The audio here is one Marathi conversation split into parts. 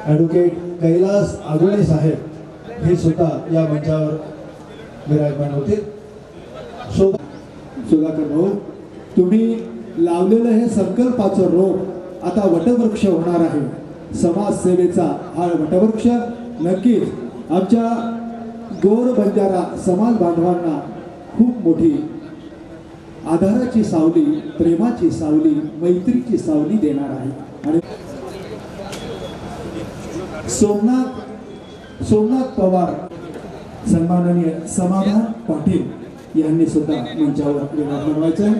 ॲडव्होकेट कैलास आगोळे साहेब हे सुद्धा या मंचावर विराजमान होते। सुधाकर भाऊ, तुम्ही लावलेलं हे संकल्पाचं रोप आता वटवृक्ष होणार आहे। समाजसेवेचा हा वटवृक्ष नक्कीच आमच्या गोर बंजारा समाज बांधवांना खूप मोठी आधाराची सावली, प्रेमाची सावली, मैत्रीची सावली देणार आहे। आणि सोमनाथ पवार, सन्माननीय समाधान पाटील यांनी सुद्धा मंचावर विराजमान व्हायचं आहे।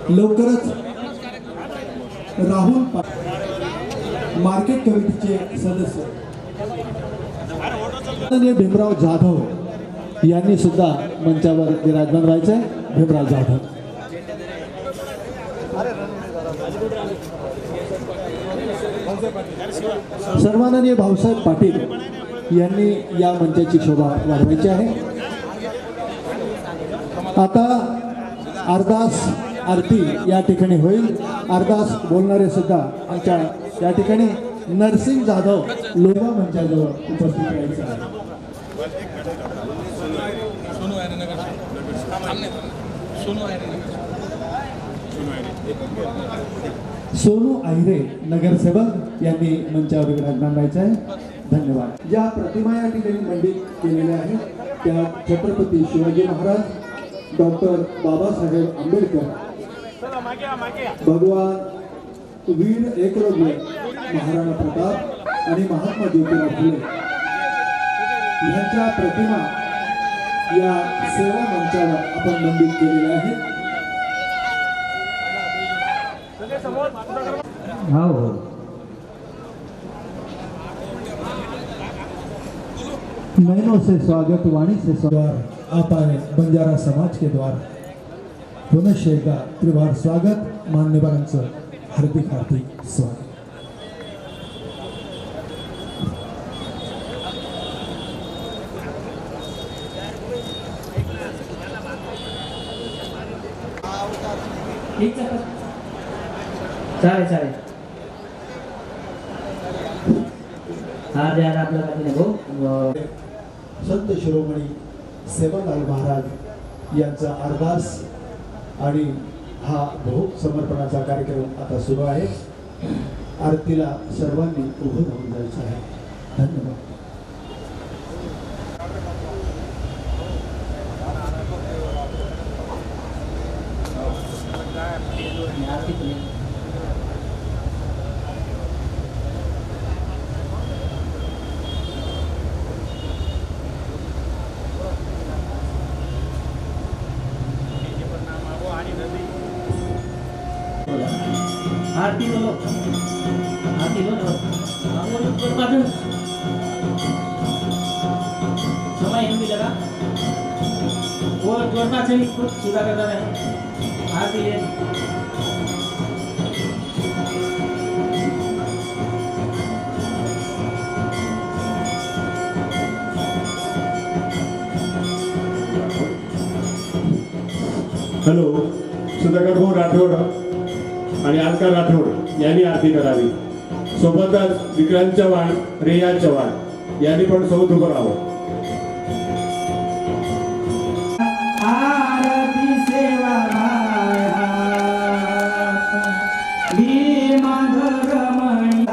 लवकरच राहुल मार्केट कमिटीचे सदस्य भीमराव जाधव यांनी सुद्धा मंचावर विराजमान व्हायचं आहे। भीमराव जाधव, सन्माननीय भाऊसाहेब पाटील यांनी या मंचाची शोभा वाढवायची आहे। आता अरदास आरती या ठिकाणी होईल। अरदास बोलणारे सुद्धा आमच्या या ठिकाणी नरसिंग जाधव लोहा मंचाजवळ उपस्थित राहायचे आहे। सोनू आहिरे नगरसेवक यांनी मंचावर विराजमान व्हायचे आहे। धन्यवाद। ज्या प्रतिमा या ठिकाणी मंडित केलेल्या आहेत त्या छत्रपती शिवाजी महाराज, डॉक्टर बाबासाहेब आंबेडकर, भगवान वीर एकलव्य, महाराणा प्रताप आणि महात्मा ज्योतिराव फुले यांच्या प्रतिमा या सेवा मंचावर आपण मंडित केलेल्या आहेत। नैनों से स्वागत, वाणी से स्वागत, आप आए बंजारा समाज के द्वार। पुनः एकदा त्रिवार स्वागत, मान्यवरांचं हार्दिक हार्दिक स्वागत। चालेल चालेल, हार द्या आपल्या बाजूने भाऊ। संत शिरोमणी सेवालाल महाराज यांचा अरदास आणि हा भोग समर्पणाचा कार्यक्रम आता सुरू आहे। आरतीला सर्वांनी उभं राहून जायचं आहे। धन्यवाद। आरती बोलो, आरती बोलो, समय हिंदी लगा वो जोड़ना चाहिए, खुद सीधा करना है। आरती है हॅलो, सुधाकर भाऊ राठोड आणि अलका राठोड यांनी आरती करावी। सोबतच विक्रांत चव्हाण, रेया चव्हाण यांनी पण सोबत उभं राहावं। आरती सेवा भीमा रमणी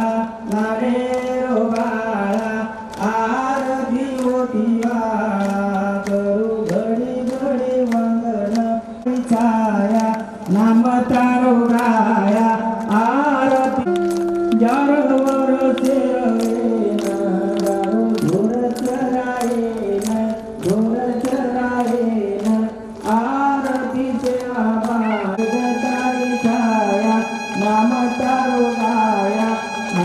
नारे रो बाळा, आरती होती करू घडी घडी वंदन छाया, नाम तारो गाया आरती जरवर सेरवेन, धुर चरायेन, धुर चरायेन, आरती सेवा तारी छाया, नाम तारो गाया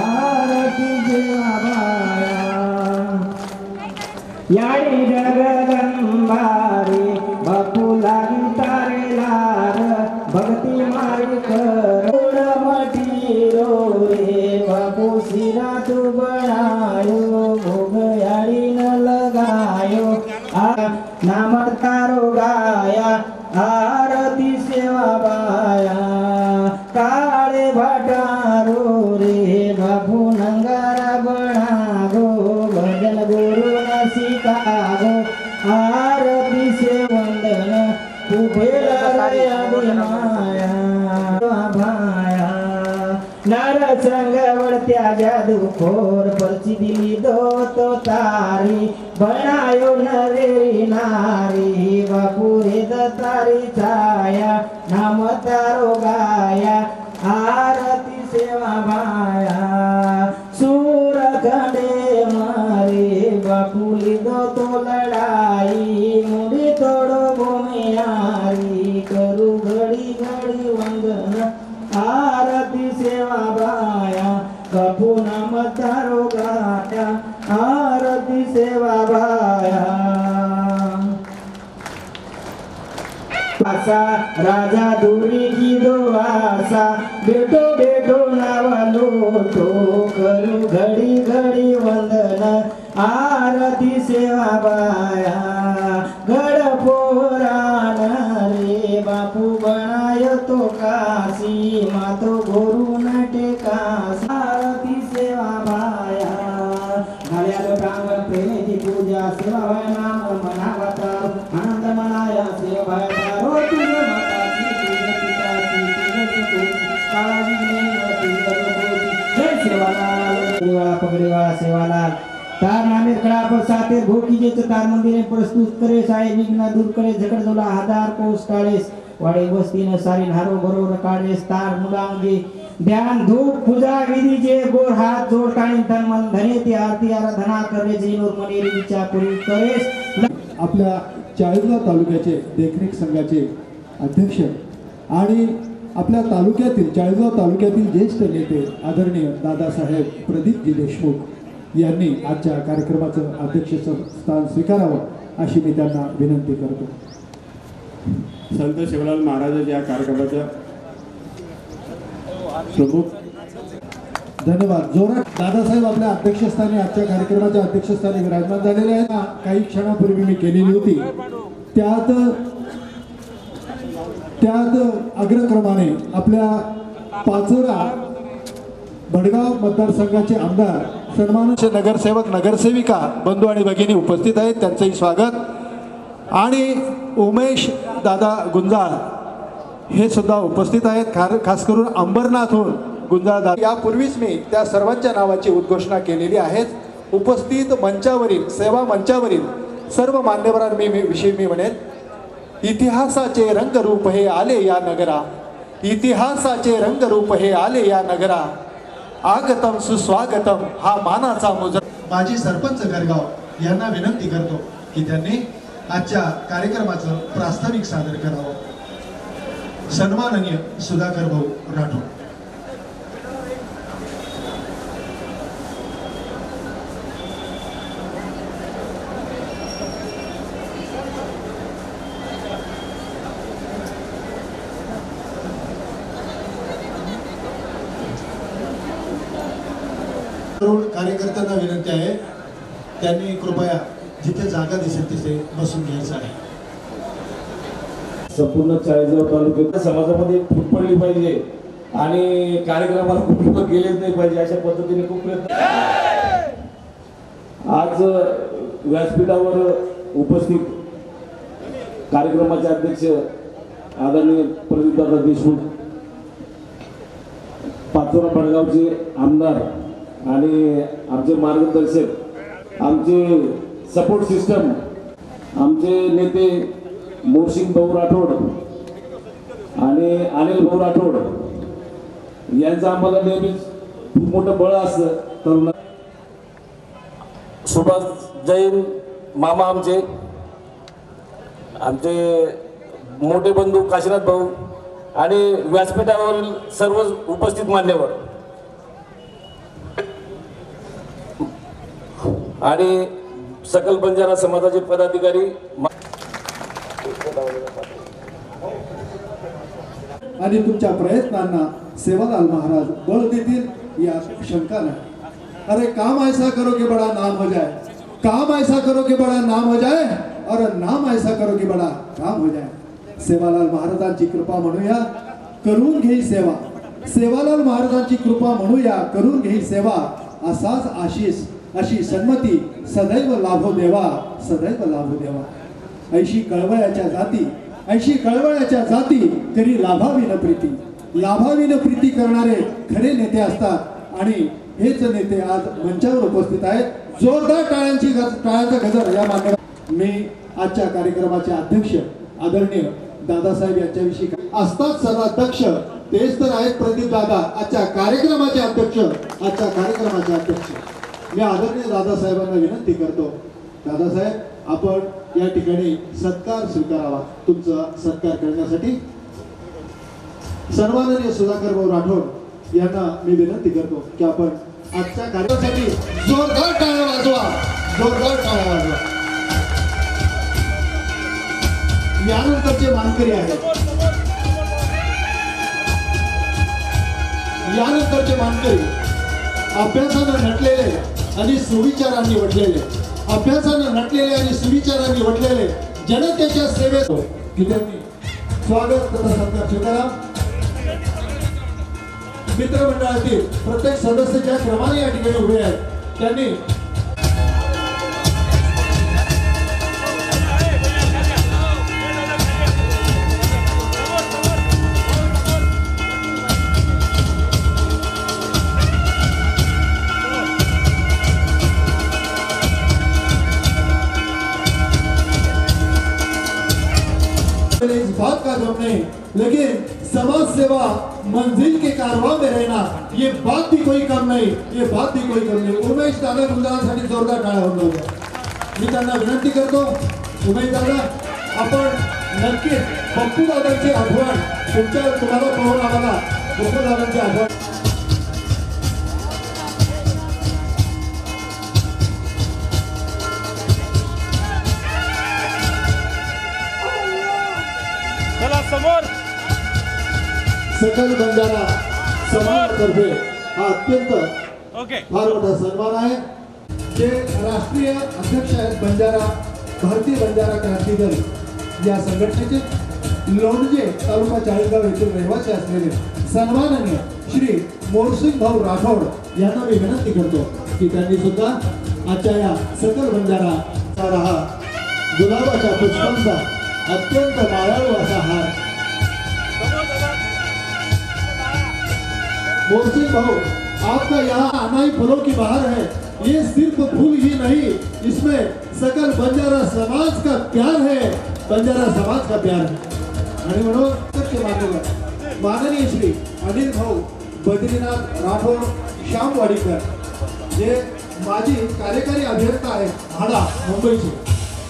आरती सेवा बाया। याडी जगदंबारी बापू लागी तारे लार, भक्ती मारी कर मटी रो रे, बापू सिरा तू बनायो, भोग याडी न लगायो, नाम तारो गाया आरती सेवा बाया। काळे भटारो रे बापू नंगारा बना गो भजन गुरु न शिका गो आरती से वंदन उभेला रे माया भाया नरसंग वळत्या जादूखोर परची दिली तो तारी बनायो नरेरी नारी बापुरे दतारी छाया नाम तारो गाया आरती सेवा भाया सूर खंडे मारे बापुली दो तो लड़ाई मुड़ी तोड़ो भूमियारी करू घड़ी घड़ी वंदन आरती सेवा भाया बापू नाम तारो गाया आरती सेवा भाया आसा राजा दूरी की दो आसा बेटो बेटो नावालो तो करू घड़ी घड़ी वंदन आरती सेवा बाया गड पोराण रे बापू बनायो तो काशी मातो गोरू नटे काशी आरती सेवा बाया घाल्यालो प्रांगण प्रेमेची पूजा सेवा भाया नाम मनावता आनंद मनाया सेवा भाया हो तुझे माताची तुझे पिताची तुझे तुझी काळजी नाही तुझे लोकोची जय सेवालाल पगडीवाळा सेवालाल तार नामेर कड़ा पर साते भोगी जे तार मंदिरे प्रस्तुत करे साई विघ्न दूर करे झकड़ जोला हजार कोस टाळेस वाडे वस्ती न सारी हारो बरोबर काढेस तार मुलांगे ध्यान धूप पूजा विधी जे गोर हात जोड काढीन तन मन धने ती आरती आराधना करे जीनोर मनेरी विचार पुरी करेस आपल्या चाळीसगाव तालुक्याचे देखरेख संघाचे अध्यक्ष आणि आपल्या तालुक्यातील चाळीसगाव तालुक्यातील ज्येष्ठ नेते आदरणीय दादासाहेब प्रदीपजी देशमुख यांनी आजच्या कार्यक्रमाचं अध्यक्षस्थान स्वीकारावं अशी मी त्यांना विनंती करतो. संत शिवलाल महाराज या कार्यक्रमाच्या प्रमुख. धन्यवाद. जोरात दादासाहेब आपल्या अध्यक्षस्थानी आजच्या कार्यक्रमाच्या अध्यक्षस्थानी विराजमान झालेले आहेत. काही क्षणापूर्वी मी केलेली होती त्यात अग्रक्रमाने आपल्या पाचोरा भडगाव मतदारसंघाचे आमदार सन्माननीय नगरसेवक नगरसेविका बंधू आणि भगिनी उपस्थित आहेत. त्यांचंही स्वागत. आणि उमेश दादा गुंजाळ हे सुद्धा उपस्थित आहेत. खास करून अंबरनाथहून गुंजाळ दादा. यापूर्वीच मी त्या सर्वांच्या नावाची उद्घोषणा केलेली आहे. उपस्थित मंचावरील सेवा मंचावरील सर्व मान्यवरांविषयी मी म्हणेन, इतिहासाचे रंगरूप हे आले या नगरा, इतिहासाचे रंगरूप हे आले या नगरा, आगतम सुस्वागतम हा मानाचा मुजरा. माजी सरपंच गरगाव यांना विनंती करतो की त्यांनी आजच्या कार्यक्रमाचं प्रास्ताविक सादर करावं. सन्माननीय सुधाकर भाऊ राठोड. कार्यकर्त्यांना विनंती आहे त्यांनी कृपया जिथे जागा दिसेल तिथे बसून घ्यायचं आहे. संपूर्ण चाळीसगाव तालुक्यात समाजामध्ये फूट पडली पाहिजे आणि कार्यक्रमाला कुठे गेलेच नाही पाहिजे अशा पद्धतीने खूप प्रयत्न. आज व्यासपीठावर उपस्थित कार्यक्रमाचे अध्यक्ष आदरणीय प्रदीपदादा देशमुख, पाचोरा भडगावचे आमदार आणि आमचे मार्गदर्शक, आमचे सपोर्ट सिस्टम, आमचे नेते मोरसिंग भाऊ राठोड आणि अनिल भाऊ राठोड यांचं आम्हाला नेहमीच खूप मोठं बळ असतं. तरुण सुभाष जैन मामा, आमचे मोठे बंधू काशीनाथ भाऊ आणि व्यासपीठावरील सर्व उपस्थित मान्यवर आणि सकल बंजारा समाजाचे पदाधिकारी. आणि तुमच्या प्रयत्नांना सेवालाल महाराज बळ देतील यात शंका नाही. अरे काम ऐसा करो कि बड़ा नाम हो जाए, काम ऐसा करो कि बड़ा नाम हो जाए, और नाम ऐसा करो कि बड़ा काम हो जाए. सेवालाल महाराजांची कृपा म्हणूया, करून घेई सेवा. सेवालाल महाराजांची कृपा म्हणूया, करून घेई सेवा. असाच आशीष अशी सन्मती सदैव लाभो देवा, सदैव लाभो देवा. ऐशी कळवळ्याच्या जाती तरी लाभावी न प्रीती, लाभावी न प्रीती करणारे खरे नेते असतात. आणि हेच नेते आज मंचावर उपस्थित आहेत. जोरदार टाळ्यांचा गजर या मान्य. मी आजच्या कार्यक्रमाचे अध्यक्ष आदरणीय दादासाहेब यांच्याविषयी असतात सर्वात दक्ष तेच तर आहेत प्रदीप दादा, आजच्या कार्यक्रमाचे अध्यक्ष. मी आदरणीय दादासाहेबांना विनंती करतो, दादासाहेब आपण या ठिकाणी सत्कार स्वीकारावा. तुमचा सत्कार करण्यासाठी सन्माननीय सुधाकर भाऊ राठोड यांना मी विनंती करतो की आपण आजच्या कार्यक्रमासाठी जोरदार टाळ्या वाजवा. यानंतरचे मानकरी आहेत, अभ्यासानं नटलेले आणि सुविचारांनी वटलेले जनतेच्या सेवेत की त्यांनी स्वागत तथा सत्कार स्वीकारा. मित्रमंडळातील प्रत्येक सदस्य ज्या क्रमाने या ठिकाणी उभे आहेत त्यांनी इस बात का गम नहीं, लेकिन समाज सेवा मंजिल के कारवां में रहना ये बात भी कोई कम नहीं. उमेश दादा गुंजारासाठी जोरदार टाळ्या वाजवा. मी त्यांना विनंती करतो, उमेश दादा आपण नक्कीच पप्पू दादांची आठवण तुम्हाला पाहून आम्हाला पप्पू दादांची आठवण. सकल बंजारा समाजातर्फे हा अत्यंत फार मोठा सन्मान आहे. जे राष्ट्रीय अध्यक्ष आहेत भारतीय बंजारा क्रांती दल या संघटनेचे लोणजे तालुका चाळीसगाव येथील रहिवासी असलेले सन्माननीय श्री मोरसिंग भाऊ राठोड यांना मी विनंती करतो की त्यांनी सुद्धा आजच्या या सकल बंजारा हा गुलाबाच्या पुष्पांचा अत्यंत मायाळू असा हार. मोरसिंग भाऊ, आपका यहाँ आना ही फूलों की बहार है. ये सिर्फ फूल ही नहीं, इसमें सकल बंजारा समाज का प्यार है. आणि म्हणून माननीय श्री अनिल भाऊ बद्रीनाथ राठोड श्यामवाडीकर जे माजी कार्यकारी अभियंता आहेत हाडा मुंबईचे.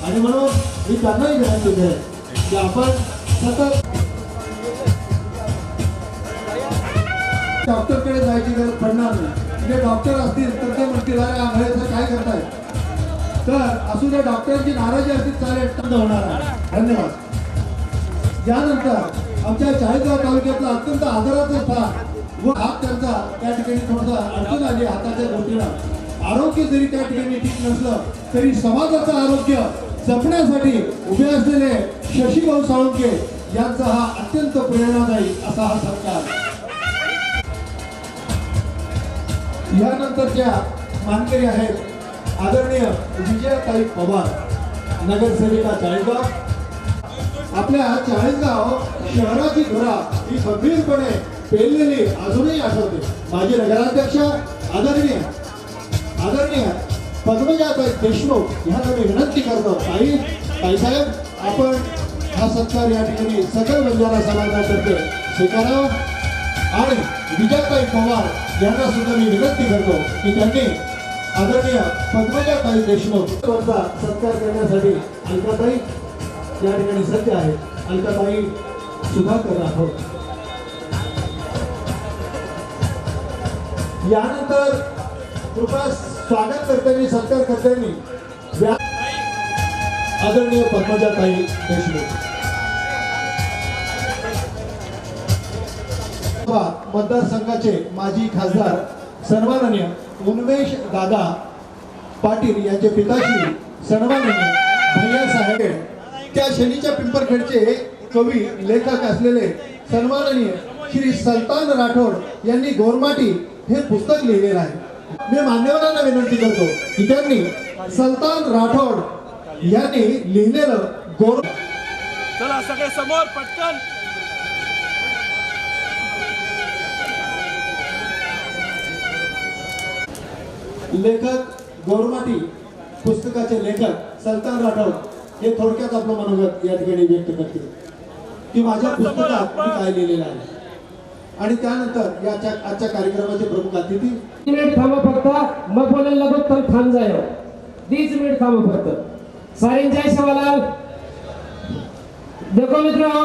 आणि म्हणून मी त्यांनाही विनंती करेन की आपण सतत डॉक्टरकडे जायची गरज पडणार नाही. जे डॉक्टर असतील तर ते म्हणतील अरे आंधळेचं काय करताय, तर असू द्या डॉक्टरांची नाराजी असतील चालेल होणार आहे. धन्यवाद. यानंतर आमच्या चाळीसगाव तालुक्यातला अत्यंत आदराचा स्थान व हात त्यांचा त्या ठिकाणी थोडासा अडचण आली हाताच्या गोष्टीला. आरोग्य जरी त्या ठिकाणी ठीक नसलं तरी समाजाचं आरोग्य जपण्यासाठी उभे असलेले शशीभाऊ साळुंके यांचा हा अत्यंत प्रेरणादायी असा हा सत्कार. यानंतरच्या मानकरी आहेत आदरणीय विजयाताई पवार, नगरसेविका चाळीसगाव. आपल्या चाळीसगाव शहराची धुरा ही गंभीरपणे पेललेली अजूनही आठवते. माजी नगराध्यक्ष आदरणीय पद्मजाताई देशमुख यांना मी विनंती करतो, ताईसाहेब आपण हा सत्कार या ठिकाणी सकल बंजारा समाजातर्फे स्वीकारावा. आणि विजयाताई पवार यांना सुद्धा मी विनंती करतो की त्यांनी आदरणीय पद्मजाताई देशमुख यांचा सत्कार करण्यासाठी अलकाताई या ठिकाणी सज्ज आहेत. अलकाताई सुधाकर राठोड. यानंतर कृपा स्वागत करताना सत्कार करताना आदरणीय पद्मजाताई देशमुख. मतदारसंघाचे माजी खासदार सन्माननीय उन्मेष दादा पाटील यांचे पिताश्री सन्माननीय भैया साहेब, त्या शनीच्या पिंपरखेडचे कवी लेखक असलेले सन्माननीय श्री सल्तान राठोड यांनी गोरमाटी हे पुस्तक लिहिलेलं आहे. मी मान्यवरांना विनंती करतो की त्यांनी सुलतान राठोड यांनी लिहिलेलं गोर चला सगळे समोर पटकन. लेखक गौरमाटी पुस्तकाचे लेखक सुलतान राठोड हे थोडक्यात आपलं मनोगत या ठिकाणी व्यक्त करतील की माझ्या पुस्तकात मी काय लिहिलेलं आहे. आणि त्यानंतर या आजच्या कार्यक्रमाचे प्रमुख अतिथी 2 मिनिट थांबा फक्त, मग बोलायला लागत तर थांब जायो. 2 मिनिट थांबा फक्त. सारे जय शिवालाल. देखो मित्रों,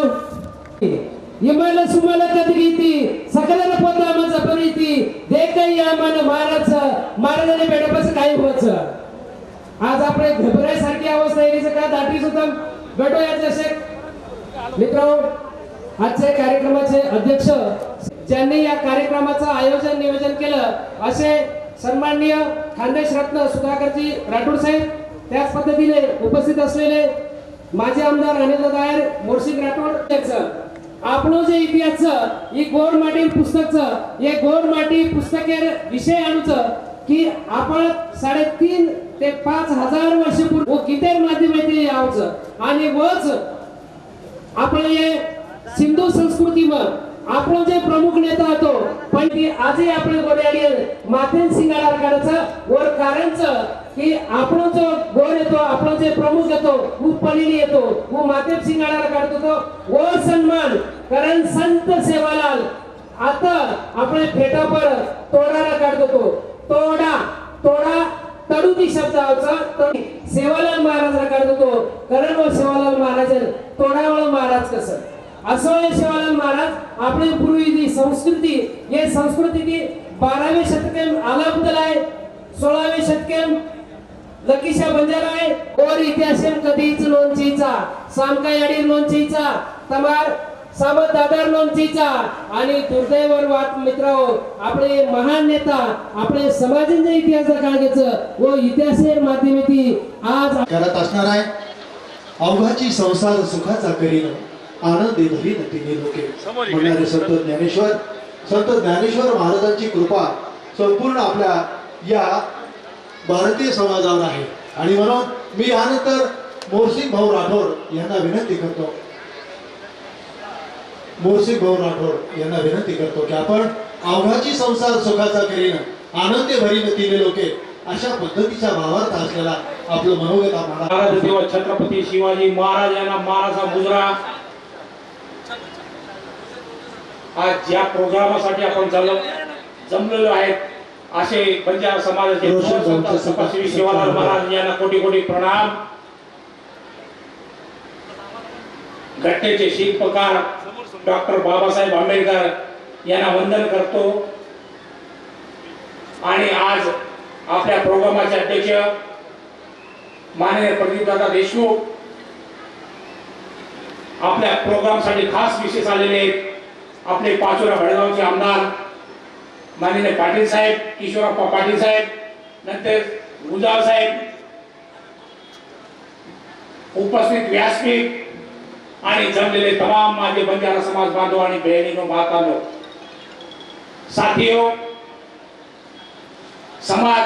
इमाला सुमाला कदगीती सकलाला पोतामाचा परिती देखई आम्हाला महाराजाने बेडपास काय व्हायचं. आज आपले घबरायसारखी अवस्था येण्याचं का दाटी सुद्धा भेटो याचे शेख मित्रों. आजच्या कार्यक्रमाचे अध्यक्ष ज्यांनी या कार्यक्रमाचं आयोजन नियोजन केलं असे सन्माननीय खानदेश रत्न सुधाकरजी राठोड साहेब, त्याच पद्धतीने उपस्थित असलेले माजी आमदार अनिल दायर मोर्शिद राठोड. આપણો જે ઇતિહાસ છે એ ગોળ માટી પુસ્તક છે. એ ગોળ માટી પુસ્તકે વિષય આનું છે की आपण 3.5 ते 5,000 वर्षापूर्वी कितेर माध्यमांतली आवचं आणि वच आपण हे सिंधू संस्कृतीમાં આપણો જે પ્રમુખ નેતા હતો પણ તે આજે આપણે ગોળ્યાડી માથેન સિંગાડા કાઢાचा वर कारण છે की આપણો जो गोर येतो, આપણો જે प्रमुख येतो वो पलीने येतो, वो माथेन सिंगाडा काढतो तो वर सन्मान कारण संत सेवालाल आता આપણે फेटा पर तोडाला काढतो तो तोडा तडुती शब्द आवचा सेवालाल महाराजला काढतो तो कारण वो सेवालाल महाराज तोडावळ महाराज कसं असो. हे सेवालाल महाराज आपली पूर्वी संस्कृती ये संस्कृती ती 12व्या शतकात आलाबदल आहे, 16व्या शतकात लकीशा बंजारा आहे और इतिहासम कधीच नोंदीचा सामकायाडी नोंदीचा तमार सामत दादार नोंदीचा. आणि दुर्दैवावर वाट मित्रांनो, आपले महान नेता आपले समाजाचा इतिहास काळाचं व इतिहासाच्या माध्यमातून आज करत असणार आहे. अवघाची संसार सुखाचा करीन आनंदी भरी नतीने लोके म्हणणारे संत ज्ञानेश्वर महाराजांची कृपा संपूर्ण आपल्या या भारतीय समाजावर आहे. आणि म्हणून मी यानंतर मोर्शिद भाऊ राठोड यांना विनंती करतो की आपण अवघाची संसार सुखाचा करीन आनंदी भरी नतीने लोके अशा पद्धतीच्या भावार्थ असलेला आपलं मनोगत आपण महाराज देव छत्रपती शिवाजी महाराज यांना मानाचा मुजरा. आज ज्या प्रोग्रामासाठी आपण जमलेलो आहेत असे बंजारा समाजाचे श्री शिवालाल महाराज यांना कोटी कोटी प्रणाम. घटनेचे शिल्पकार डॉक्टर बाबासाहेब आंबेडकर यांना वंदन करतो. आणि आज आपल्या प्रोग्रामाचे अध्यक्ष माननीय प्रदीपदादा देशमुख आपल्या प्रोग्रामसाठी खास विशेष आलेले आपले पाचोरा भडगावचे आमदार माननीय पाटील साहेब, किशोरप्पा पाटील साहेब, नंतर गुजाव साहेब, उपस्थित व्यासपीठ आणि जमलेले तमाम माझे बंजारा समाज बांधव आणि बहिणीनो मातांनो, साथियो, समाज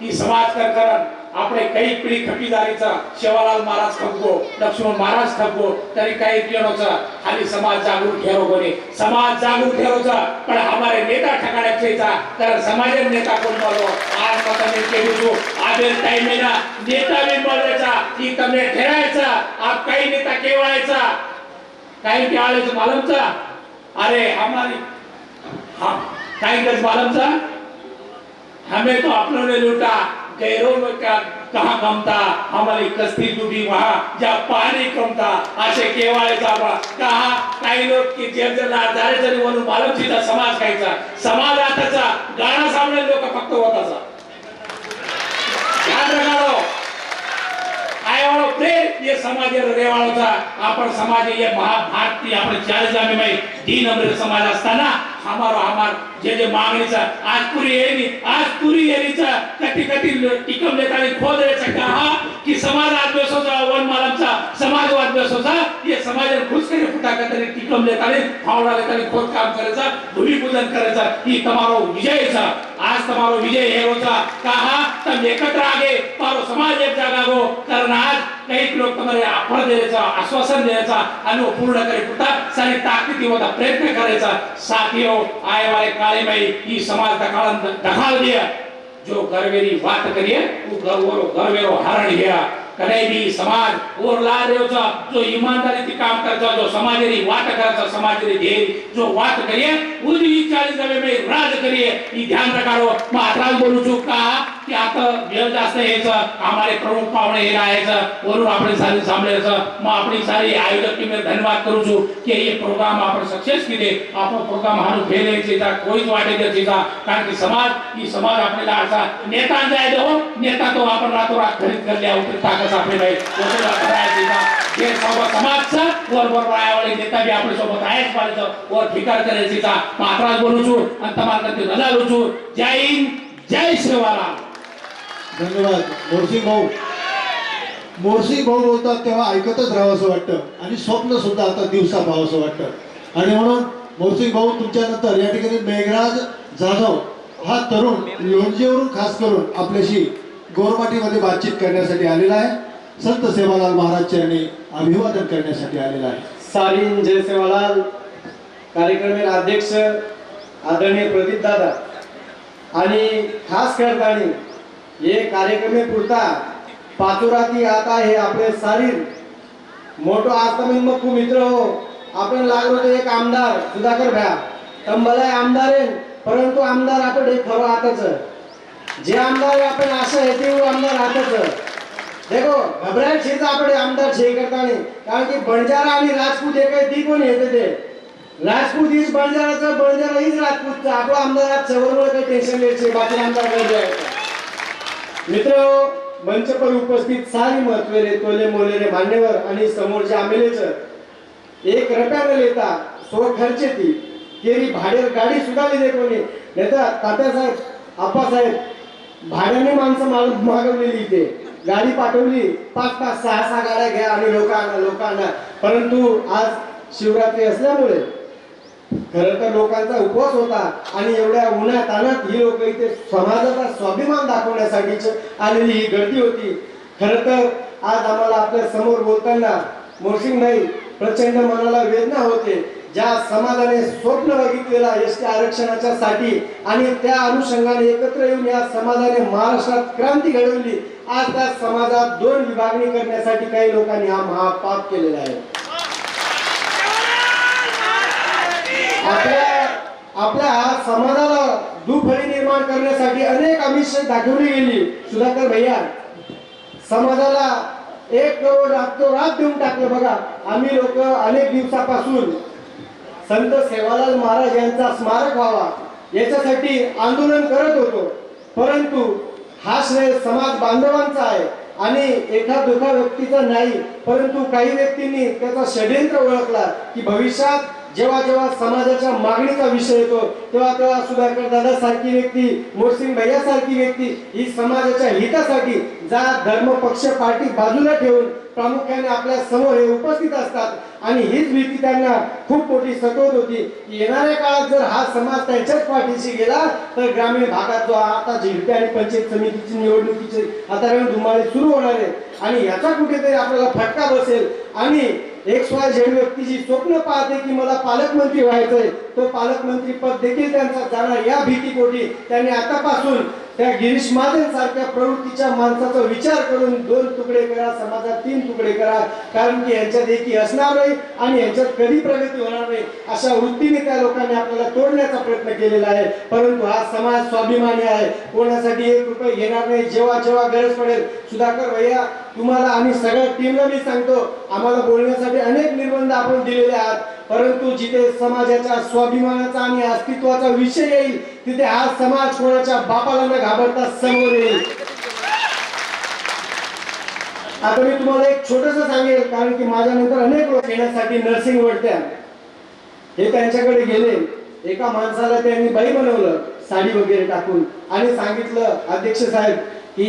ही समाज करकरण આપણે કઈ પીડી ખટીદારીचा शिवालाल महाराज खपगो, लक्ष्मण महाराज खपगो तरी काही केलोचा खाली समाज जागरूक ठेरो कोणी समाज जागरूक ठेरोचा पण हमारे नेता ठिकाणे छेचा तर समाज नेता कोण बोलो आज पतने केली जो आबेल टाइम ना नेता भी बोलायचा की तुम्ही ठेरायचा आप काही नेता केवायचा काही केवायचं मालमचा अरे हमारी काही गज मालमचा हमें तो अपनों ने लूटा गैरों में क्या कहाँ कमता हमारी कस्ती डूबी वहाँ जहाँ पानी कमता असे केवायचा कहा काही लोक की जेवणारे जरी म्हणून मालम सीधा समाज खायचा समाज आताचा गाणं सामने लोक फक्त होताचा ध्यान रखाडो आयवाळो प्रेम ये समाज रेवाळोचा आपण समाज ये महाभारती आपण 40 में 3 नंबर समाज असताना हमार जे जे मागणीचा आज पुरी येरीचा कटी टिकवलेत आणि खोद द्यायचा का हा की समाज आत्मविश्वासा वनमालांचा समाजवाद विश्वासा हे समाजाला खुश करे फुटाका तरी टिकवलेत आणि फावडाले तरी खोद काम करायचा भूमिपूजन करायचा ही तुम्हारो विजयचा आज तुम्हारो विजय हेरोचा का हा तुम एकत्र आगे तारो समाज एक जागा हो कारण आज काही लोक तुम्हाला ऑफर द्यायचा आश्वासन द्यायचा आणि वो पूर्ण करे पुटा सारी ताकदी होता प्रयत्न करायचा साथियों आए वाले काले में ये समाज दखाल दिया जो गरवेरी बात करिए वो गरवेरो हरण गया कहीं भी समाज और ला रेवचा जो ईमानदारी से काम करता जो समाजेरी वाट करता समाजेरी ध्येय जो वाट करिए उदी 40 नवे में राज करिए ये ध्यान रखारो मैं आत्राल बोलू छु का की आता वेळ जास्त यायचं आम्हाला प्रमुख पाहुणे हे राहायचं वरून आपण सारी सांभाळायचं मग आपली सारी आयोजक टीम धन्यवाद करू छु की हे प्रोग्राम आपण सक्सेस केले आपण प्रोग्राम हाणू फेलायचे का कोणीच वाटे द्यायचे कारण की समाज आपल्याला असा नेता जाय दो नेता तो आपण रातोरात खरीद करले उतर ताकद आपले नाही ओसला करायचे का हे समाजचा वर आयावाले नेता बी आपल्या सोबत आहेच पाहिजे वर ठिकाण करायचे का मात्रा बोलू छु आणि तमार करते रजा छु जय हिंद जय शिवराम. धन्यवाद मोरसिंग भाऊ बोलतात तेव्हा ऐकतच राहावंसं वाटतं आणि स्वप्न सुद्धा आता दिवसा पाहावंसं वाटतं आणि म्हणून मोरसिंग भाऊ तुमच्यानंतर या ठिकाणी मेघराज जाधव हा तरुण लोणजेवरून खास करून आपल्याशी गोरमाटीमध्ये बातचीत करण्यासाठी आलेला आहे. संत सेवालाल महाराज यांनी अभिवादन करण्यासाठी आलेला आहे. सारीन जय सेवालाल कार्यक्रमेर अध्यक्ष आदरणीय प्रदीप दादा आणि खास करताना ये कार्यक्रमे पुरता पाचोराती आता हे आपले सारीर मोठो आज तुम्ही मग मित्र हो आपण लागलो तो एक आमदार सुधाकर भया तंबलाय आमदार आहे परंतु आमदार आपण एक खरं आताच जे आमदार आपण आशा येते वो आमदार आताच देखो घबरायला शेजा आपण आमदार छे करताना कारण की बंजारा आणि राजपूत एक ती कोण येते ते राजपूत हीच बंजारा हीच राजपूतचा आपला आमदार आज सवरवर काही टेन्शन घ्यायचे बाकी आमदार करायचे मित्र मंच पर उपस्थित सारी महत्वेरे तोले मोलेरे मान्यवर आणि समोरच्या आमेलेच एक रुपया न लेता सो खर्चे ती केरी भाड्यावर गाडी सुद्धा लिहिले कोणी नेता तात्यासाहेब आप्पासाहेब भाड्याने माणसं मागवलेली इथे गाडी पाठवली 5-5, 6-6 गाड्या घ्या आणि लोकांना परंतु आज शिवरात्री असल्यामुळे खरं तर लोकांचा उपवास होता आणि एवढ्या उन्हात तानात ही लोक इथे समाजाचा स्वाभिमान दाखवण्यासाठी आलेली ही गर्दी होती. खरं तर आज आम्हाला आपल्या समोर बोलताना मोरसिंग भाई प्रचंड मनाला वेदना होते ज्या समाजाने स्वप्न बघितलेला एसटी आरक्षणाच्या साठी आणि त्या अनुषंगाने एकत्र येऊन या समाजाने महाराष्ट्रात क्रांती घडवली. आज त्या समाजात 2 विभागणी करण्यासाठी काही लोकांनी हा महापाप केलेला आहे. आपल्या समाजाला दुफळी निर्माण करण्यासाठी अनेक आमिष दाखवली गेली. सुधाकर भैया समाजाला 1 करोड रात देऊन टाकलं बघा. आम्ही लोक अनेक दिवसापासून संत सेवालाल महाराज यांचा स्मारक व्हावा याच्यासाठी आंदोलन करत होतो परंतु हा श्रेय समाज बांधवांचा आहे आणि एका दुखा व्यक्तीचा नाही परंतु काही व्यक्तींनी त्याचा षड्यंत्र ओळखला की भविष्यात जेव्हा समाजाच्या मागणीचा विषय येतो तेव्हा सुधाकर दादा सारखी व्यक्ती मोरसिंग भैया सारखी व्यक्ती ही समाजाच्या हितासाठी जात धर्म पक्ष पार्टी बाजूला ठेवून प्रामुख्याने आपल्या समोर हे उपस्थित असतात आणि हीच भीती त्यांना खूप मोठी सतवत होती की येणाऱ्या काळात जर हा समाज त्यांच्याच पाठीशी गेला तर ग्रामीण भागात जो आता झिडपी आणि पंचायत समितीची निवडणुकीचे आता धुमाळे सुरू होणार आहे आणि याचा कुठेतरी आपल्याला फटका बसेल आणि XYZ व्यक्ती जी स्वप्न पाहते की मला पालकमंत्री व्हायचंय तो पालकमंत्री पद देखील त्यांचा जाणार या भीतीपोटी त्यांनी आतापासून त्या गिरीश महाजन सारख्या प्रवृत्तीच्या माणसाचा विचार करून 2 तुकडे करा समाजात 3 तुकडे करा कारण की यांच्यात एकी असणार नाही आणि यांच्यात कधी प्रगती होणार नाही अशा वृत्तीने त्या लोकांनी आपल्याला तोडण्याचा प्रयत्न केलेला आहे. परंतु हा समाज स्वाभिमानी आहे कोणासाठी 1 रुपये घेणार नाही. जेव्हा गरज पडेल सुधाकर भैया तुम्हाला आणि सगळ्या टीमला मी सांगतो आम्हाला बोलण्यासाठी अनेक निर्बंध आपण दिलेले आहेत परंतु जिथे समाजाच्या स्वाभिमानाचा आणि अस्तित्वाचा विषय येईल तिथे हा समाज कोणाच्या बापाला न घाबरता समोर येईल. आता मी तुम्हाला एक छोटस सांगेल कारण की माझ्यानंतर अनेक लोक येण्यासाठी नर्सिंग वडत्या हे त्यांच्याकडे गेले एका माणसाला त्यांनी बाई बनवलं साडी वगैरे टाकून आणि सांगितलं अध्यक्ष साहेब की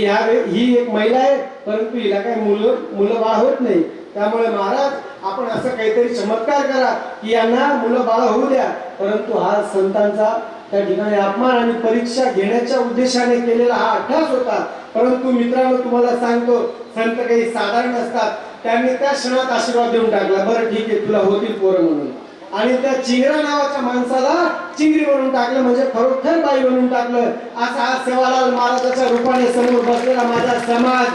ही एक महिला आहे परंतु हिला काही मुलं बाळ होत नाही, त्यामुळे महाराज आपण असं काहीतरी चमत्कार करा की यांना मुलं बाळ होऊ द्या. परंतु हा संतांचा त्या ठिकाणी अपमान आणि परीक्षा घेण्याच्या उद्देशाने केलेला हा अभ्यास होता. परंतु मित्रांनो तुम्हाला सांगतो संत काही साधारण असतात. त्यांनी त्या क्षणात आशीर्वाद देऊन टाकला, बरं ठीक आहे तुला होतील पोरं म्हणून, आणि त्या चिंगरा नावाच्या माणसाला चिंगरी बनवून टाकलं, म्हणजे खरोखर बाई बनवून टाकलं. असा हा सेवालाल महाराजाच्या रूपाने समोर बसलेला माझा समाज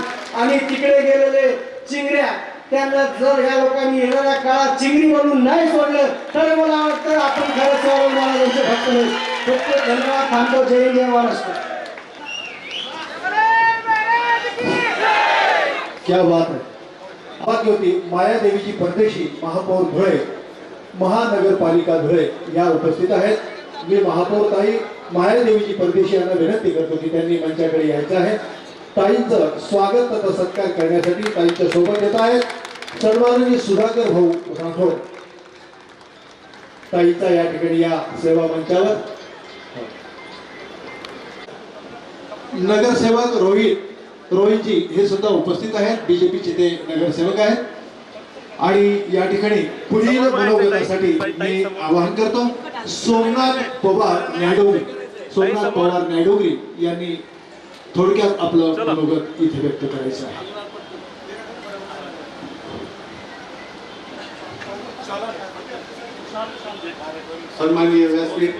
आणि तिकडे गेलेले चिंगऱ्या, त्यांना जर या लोकांनी येणाऱ्या काळात चिंगरी बनवून नाही सोडलं तर मला वाटतं आपण खरं सेवालाल महाराजांचे भक्त नाही. खूप खूप धन्यवाद. थांबतो. जय जय महाराष्ट्र. क्या बात है. बाकी होती मायादेवीची परदेशी महापौर धुळे, महानगरपालिका धुळे या उपस्थित आहेत. मी महापौर ताई मायादेवीची परदेशी यांना विनंती करतो की त्यांनी मंचाकडे यायचं आहे. ताईंचं स्वागत तथा सत्कार करण्यासाठी ताईंच्या सोबत येत आहेत सन्माननीय सुधाकर भाऊ राठोड. ताईंचा या ठिकाणी या सेवा मंचावर नगरसेवक रोहितजी हे सुद्धा उपस्थित आहेत. बीजेपीचे ते नगरसेवक आहेत आणि या ठिकाणी पुढील मनोगतासाठी मी आवाहन करतो सोमनाथ पवार नायडोगरी यांनी थोडक्यात आपलं मनोगत इथे व्यक्त करायचं आहे. सन्माननीय व्यासपीठ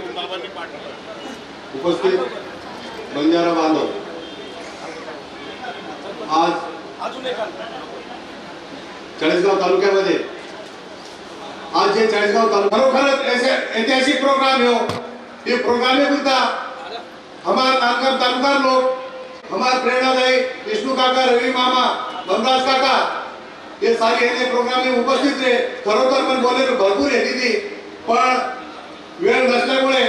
उपस्थित बंजारा बांधव, आज चाळीसगाव तालुक्यामध्ये आज जे चाळीसगाव तालुका खरोखरच ऐतिहासिक प्रोग्राम हो. ये प्रोग्राम में बुद्धा हमारे नानकर तालुका लोग हमारे प्रेरणादायी विष्णु काका, रवि मामा, बमराज काका हे सारे याने प्रोग्राम में उपस्थित रहे. खरोखर पण बोले भरपूर येते ती, पण वेळ नसल्यामुळे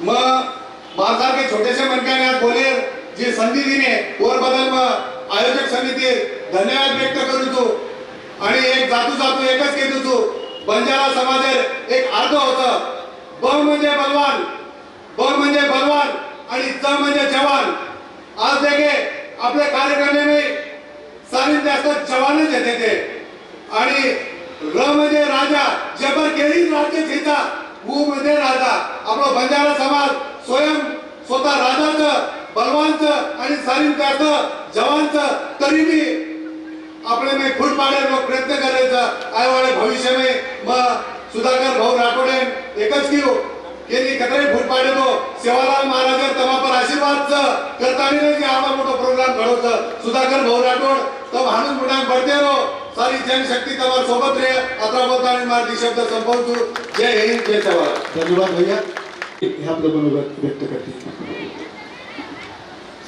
मग माझ्यासारखे छोटेसे मनक्याने आज बोले जी संधी दिली वर बदल मग आयोजक समिती धन्यवाद व्यक्त करू आणि एक जातू एकच घेतो तू बंजारा समाज एक अर्ध होतं. ब म्हणजे बलवान, ब म्हणजे बलवान आणि ज म्हणजे जवान. आज देखे आपले कार्यक्रम में सारी जास्त जवानच येते ते आणि र म्हणजे राजा, जबर केली राज्य घेता, वो म्हणजे राजा. आपला बंजारा समाज स्वतः राजाचं, बलवानचं आणि सारी जास्त जवानचं, तरी भी अपने में फूट पाड़े लोग प्रयत्न करायचं आए वाले भविष्य में. मग सुधाकर भाऊ राठोडे एकच कियो यांनी कतरे फूट पाडे तो सेवालाल महाराज तमा पर आशीर्वाद करताना नाही की आम्हाला मोठा प्रोग्राम घडवतं. सुधाकर भाऊ राठोड तो माणूस मुडान बढ़ते रहो, सारी जनशक्ती तमार सोबत रहे. आता बोलता आणि मार शब्द संपवतो. जय हिंद, जय सेवालाल. धन्यवाद भैया. हे आपलं मनोगत व्यक्त करते.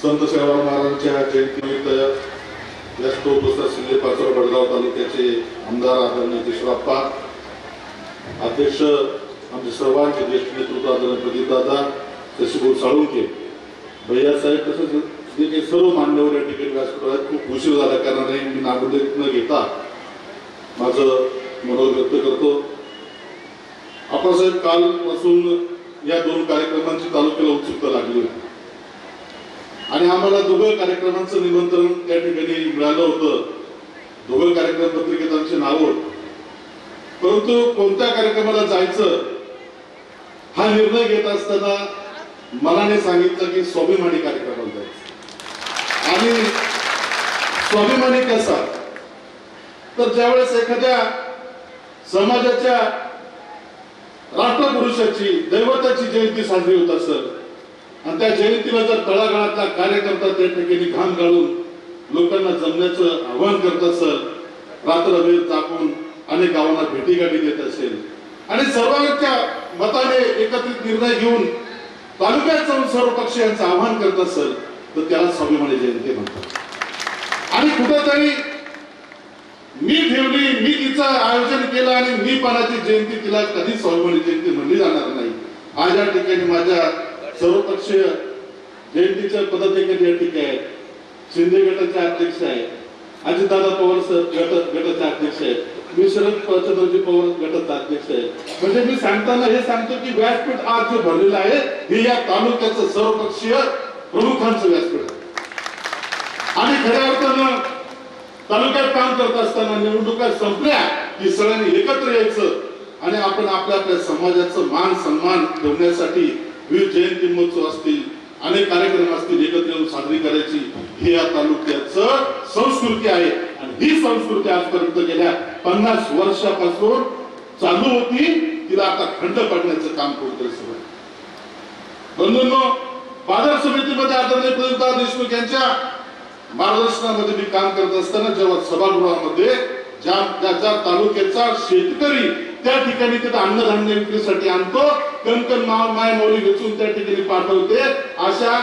संत सेवालाल महाराजांच्या जयंतीनिमित्त व्यस्त उपस्थित शिंदे पाचोरा बडगाव तालुक्याचे आमदार आदरणीय किशोरप्पा, अध्यक्ष आमचे सर्वांचे ज्येष्ठ नेतृत्व आदरणीय प्रदीपदादा, शशीभाऊ साळुंके, भैयासाहेब तसेच सर्व मान्यवर या ठिकाणी व्यासपीठात खूप उशीर झाला कारणाने मी नागरिक न घेता माझं मनोगत व्यक्त करतो. आप्पासाहेब कालपासून या दोन कार्यक्रमांची तालुक्याला उत्सुकता लागली होती आणि आम्हाला दोघं कार्यक्रमांचं निमंत्रण त्या ठिकाणी मिळालं होतं. दोघं कार्यक्रम पत्रिकेत आमचे नाव होतं, परंतु कोणत्या कार्यक्रमाला जायचं हा निर्णय घेत असताना मनाने सांगितलं की स्वाभिमानी कार्यक्रमाला जायचं. आणि स्वाभिमानी कसा, तर ज्यावेळेस एखाद्या समाजाच्या राष्ट्रपुरुषाची दैवताची जयंती साजरी होत असेल आणि त्या जयंतीला जर तळागाळातला कार्यकर्ता त्या ठिकाणी घाम गाळून लोकांना जमण्याचं आवाहन करत असेल, रात्रवेळ जागून अनेक गावांना भेटीगाठी देत असेल आणि सर्वांच्या मताने एकत्रित निर्णय घेऊन तालुक्यात जाऊन सर्व पक्षीयांचं आवाहन करत असेल तर त्याला स्वाभिमानी जयंती म्हणतात. आणि कुठेतरी मी ठेवली, मी तिचं आयोजन केलं आणि मी पणाची जयंती तिला कधी स्वाभिमानी जयंती म्हणली जाणार नाही. आज या ठिकाणी माझ्या सर्वपक्षीय जयंतीच्या पदाधिकारी या ठिकाणी आहेत, शिंदे गटाचे अध्यक्ष आहेत, अजितदादा पवार गटाचे अध्यक्ष आहेत, मी शरद चंद्रजी पवार गटाचा अध्यक्ष आहे. म्हणजे मी सांगताना हे सांगतो की व्यासपीठ आज जे भरलेलं आहे हे या तालुक्याचं सर्वपक्षीय प्रमुखांचं व्यासपीठ आहे. आणि खऱ्या अर्थानं तालुक्यात काम करत असताना निवडणुका संपल्या की सगळ्यांनी एकत्र यायचं आणि आपण आपल्या आपल्या समाजाचं मान सन्मान ठेवण्यासाठी विविध जयंती महोत्सव असतील, अनेक कार्यक्रम असतील, एकत्र येऊन साजरी करायची ही या तालुक्याचं संस्कृती आहे. आणि ही संस्कृती आजपर्यंत गेल्या 50 वर्षापासून चालू होती, तिला आता खंड पडण्याचं काम कुठेतरी सुरू आहे. बंधूंनो, बाजार समितीमध्ये आदरणीय प्रदीपदादा देशमुख यांच्या मार्गदर्शनामध्ये मी काम करत असताना जेव्हा सभागृहामध्ये ज्या तालुक्याचा शेतकरी त्या ठिकाणी तिथे अन्नधान्य विक्रीसाठी आणतो, कणकण माय मौली वेचून त्या ठिकाणी पाठवते, अशा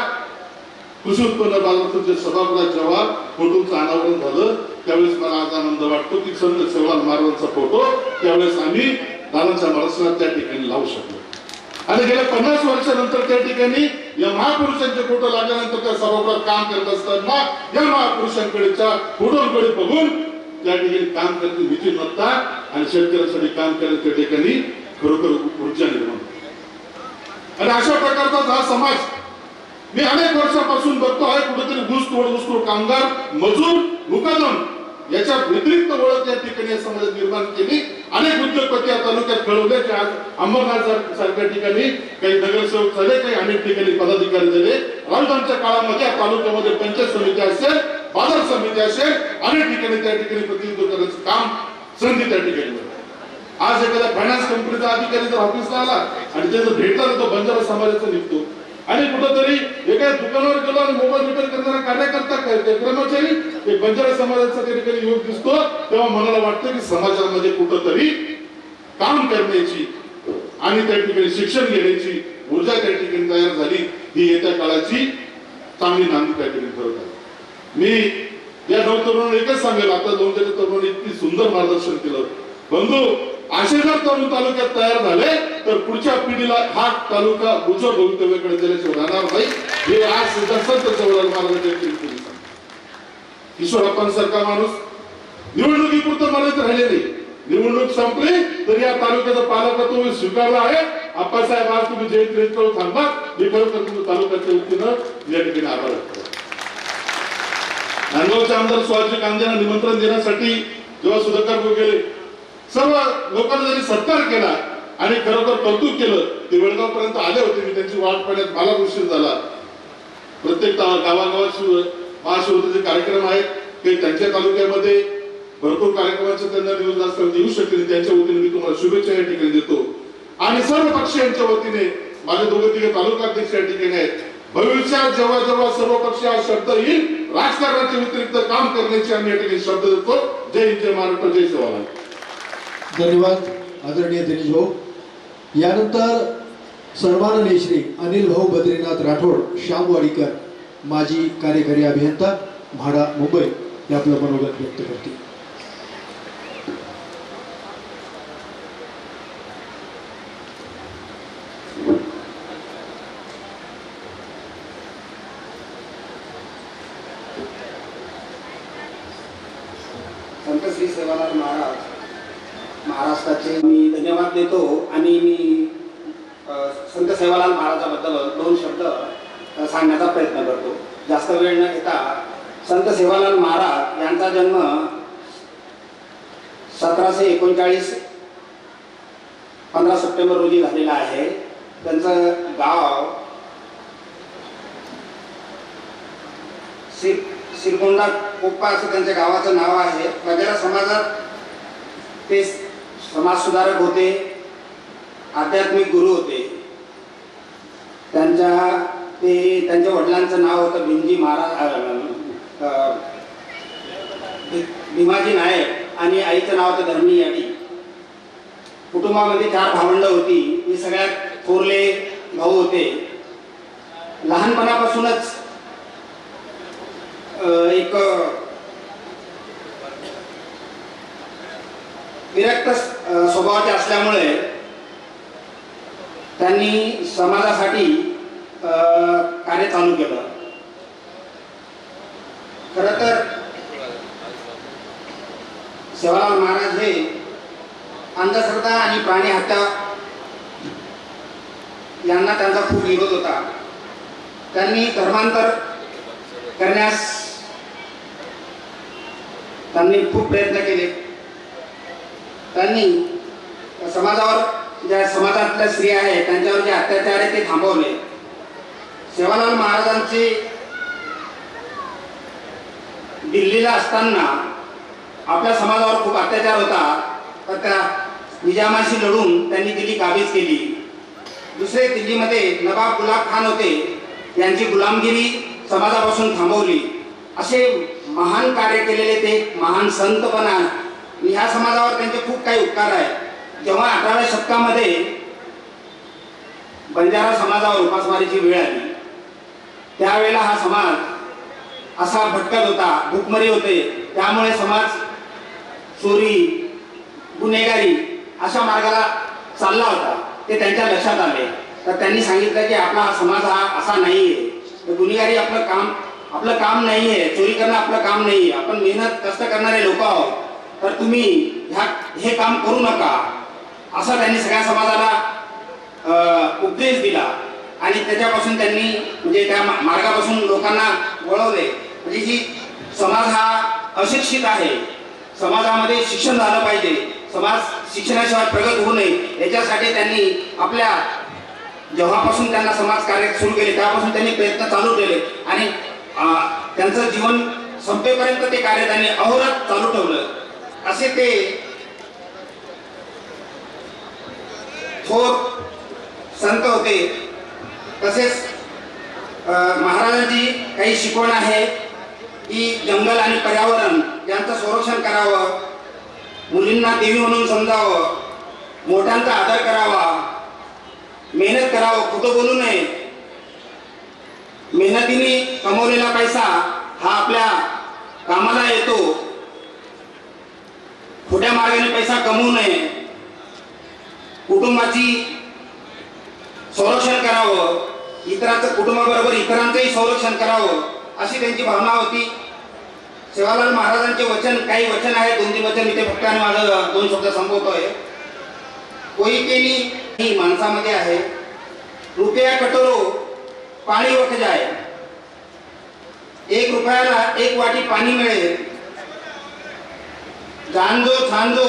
कृषी उत्पन्न बाजाराचं सभागृहात जेव्हा फोटोचं अनावरण झालं त्यावेळेस मला आज आनंद वाटतो की संत सेवालाल महाराजांचा फोटो त्यावेळेस आम्ही दादांच्या मार्गदर्शनात त्या ठिकाणी लावू शकलो. आणि गेल्या 50 वर्षानंतर त्या ठिकाणी या महापुरुषांचे फोटो लागल्यानंतर त्या सभागृहात काम करत असताना या महापुरुषांकडेच्या फोटोंकडे बघून त्या ठिकाणी काम करण्याची भीती नसता आणि शेतकऱ्यांसाठी काम करण्याच्या त्या ठिकाणी खरोखर ऊर्जा निर्माण. आणि अशा प्रकारचा हा समाज मी अनेक वर्षापासून बघतो आहे. कुठेतरी ऊसतोड कामगार, मजूर, मुकादम याच्या व्यतिरिक्त ओळख या ठिकाणी या समाजात निर्माण केली. अनेक उद्योगपती या तालुक्यात घडवले की आज अंबरनाथ सारख्या ठिकाणी काही नगरसेवक झाले, काही अनेक ठिकाणी पदाधिकारी झाले. राजधानीच्या काळामध्ये या तालुक्यामध्ये पंचायत समिती असेल, बाजार समिती असेल, अनेक ठिकाणी त्या ठिकाणी प्रतिनिधित्व करण्याचं काम संधी त्या ठिकाणी मिळते. आज एखाद्या फायनान्स कंपनीचा अधिकारी जर ऑफिसला आला आणि त्याचं भेटला तर तो बंजारा समाजाचा निघतो. आणि कुठंतरी एका दुकानावर गेलो आणि मोबाईल रिपेअर करणारा कार्यकर्ता कर्मचारी एक बंजारा समाजाचा त्या ठिकाणी युवक दिसतो, तेव्हा मनाला वाटतं की समाजामध्ये कुठंतरी काम करण्याची आणि त्या ठिकाणी शिक्षण घेण्याची ऊर्जा त्या ठिकाणी तयार झाली. ही येत्या काळाची चांगली नांदी त्या ठिकाणी ठरत आहे. मी या नवतरुणांना एकच सांगेल, आता दोन तरुणांनी इतकी सुंदर मार्गदर्शन केलं. बंधू, असे जर तरुण तालुक्यात तयार झाले तर पुढच्या पिढीला हा तालुका उज्ज्वल भवितव्याकडे गेल्याशिवाय राहणार नाही. हे आज सुद्धा संत सेवालाल महाराजांच्या ईश्वरप्पांसारखा माणूस निवडणुकीपुरतं मर्यादित राहिले नाही. निवडणूक संपली तरी या तालुक्याचा पालकत्व स्वीकारला आहे. आप्पासाहेब, आज तुम्ही जयंती थांबा, मी खरोखर तुम्ही तालुक्याच्या वतीनं या ठिकाणी आभार व्यक्त करतो. नांदगावचे आमदार सुहाजी कांदेंना निमंत्रण देण्यासाठी जेव्हा सुधाकर गेले, सर्व लोकांनी त्यांनी सत्कार केला आणि खरोखर कौतुक केलं. ते वडगाव पर्यंत आले होते. मी त्यांची वाट पाहण्यात मला उशीर झाला. प्रत्येक गावागावात महाशिवरात्रीचे कार्यक्रम आहेत, ते त्यांच्या तालुक्यामध्ये भरपूर कार्यक्रमाचे त्यांना नियोजन असताना येऊ शकतील. त्यांच्या वतीने मी तुम्हाला शुभेच्छा या ठिकाणी देतो. आणि सर्व पक्षीयांच्या वतीने माझे दोघे तिघे तालुकाध्यक्ष या ठिकाणी आहेत. भविष्यात जेव्हा जेव्हा सर्व पक्ष हा शब्द येईल, राजकारणाच्या व्यतिरिक्त काम करण्याची आम्ही या ठिकाणी शब्द देतो. जय हिंद, जय महाराष्ट्र, जय सेवालाल. धन्यवाद आदरणीय दिनेश भाऊ. यानंतर सन्माननीय श्री अनिल भाऊ बद्रीनाथ राठोड, श्यामवाडीकर, माजी कार्यकारी अभियंता, म्हाडा, मुंबई, हे आपलं मनोगत व्यक्त करतील. संत श्री सेवालाल महाराज महाराष्ट्राचे मी धन्यवाद देतो. आणि मी संत सेवालाल महाराजाबद्दल 2 शब्द सांगण्याचा प्रयत्न करतो. जास्त वेळ न घेता, संत सेवालाल महाराज यांचा जन्म 1739 15 सप्टेंबर रोजी झालेला आहे. त्यांचं गाव सिरकोंडा कोप्पा असं त्यांच्या गावाचं नाव आहे. वगैरे समाजात ते समाज सुधारक होते, आध्यात्मिक गुरु होते. त्यांच्या वडिलांचं नाव होतं भिमजी महाराज, भीमाजी नायक, आणि आईचं नाव होतं धर्मी याडी. कुटुंबामध्ये 4 भावंड होती. ही सगळ्यात थोरले भाऊ होते. लहानपणापासूनच एक विरक्त स्वभावाचे असल्यामुळे त्यांनी समाजासाठी कार्य चालू केलं. खरं तर सेवालाल महाराज हे अंधश्रद्धा आणि प्राणी हत्या यांना त्यांचा खूप विरोध होता. त्यांनी धर्मांतर करण्यास त्यांनी खूप प्रयत्न केले. त्यांनी समाजावर ज्या समाजातल्या स्त्रिया आहेत त्यांच्यावर जे अत्याचार आहे ते थांबवले. सेवालाल महाराजांचे दिल्लीला असताना आपल्या समाजावर खूप अत्याचार होता, तर त्या निजामाशी लढून त्यांनी दिल्ली काबीज केली. दुसरे दिल्लीमध्ये नवाब गुलाब खान होते, यांची गुलामगिरी समाजापासून थांबवली. असे महान कार्य केलेले ते महान संत पण आहेत. ह्या समाजावर त्यांचे खूप काही उपकार आहेत. जेव्हा 18व्या शतकामध्ये बंजारा समाजावर उपासमारीची वेळ आली, त्यावेळेला हा समाज असा भटकत होता, भूकमरी होते. त्यामुळे समाज चोरी, गुन्हेगारी अशा मार्गाला चालला होता. ते त्यांच्या लक्षात आले, तर त्यांनी सांगितलं की आपला हा समाज हा असा नाहीये. गुन्हेगारी आपलं काम नाहीये, चोरी करणं आपलं काम नाहीये. आपण मेहनत कष्ट करणारे लोक आहोत, तर तुम्ही हे काम करू नका, असा त्यांनी सगळ्या समाजाला उपदेश दिला. आणि त्याच्यापासून त्यांनी म्हणजे त्या मार्गापासून लोकांना वळवले. म्हणजे ही समाज हा अशिक्षित आहे, समाजामध्ये शिक्षण झालं पाहिजे, समाज शिक्षणाशिवाय प्रगत होऊ नये, याच्यासाठी त्यांनी आपल्या जेव्हापासून त्यांना समाज कार्य सुरू केले तेव्हापासून त्यांनी प्रयत्न चालू केले. आणि त्यांचं जीवन संपेपर्यंत ते कार्य त्यांनी अहोरात्र चालू ठेवलं. असे ते थोर संत होते. तसेच महाराजांची काही शिकवण आहे की जंगल आणि पर्यावरण यांचं संरक्षण करावं, मुलींना देवी म्हणून समजावं, मोठ्यांचा आदर करावा, मेहनत करावं, खोटं बोलू नये. मेहनतीने कमवलेला पैसा हा आपल्या कामाला येतो, खोट्या मार्गाने पैसा कमवू नये. कुटुंबाची संरक्षण करावं, इतरांचं कुटुंबाबरोबर इतरांचंही संरक्षण करावं, अशी त्यांची भावना होती. सेवालाल महाराजांचे वचन, काही वचन आहेत, 2-3 वचन इथे फक्त आणि माझं 2 शब्द संपवतोय. कोई केली माणसामध्ये आहे, रुपया कटोरो पाणी वख जाय. 1 रुपयाला 1 वाटी पाणी मिळेल. जाणजो छानजो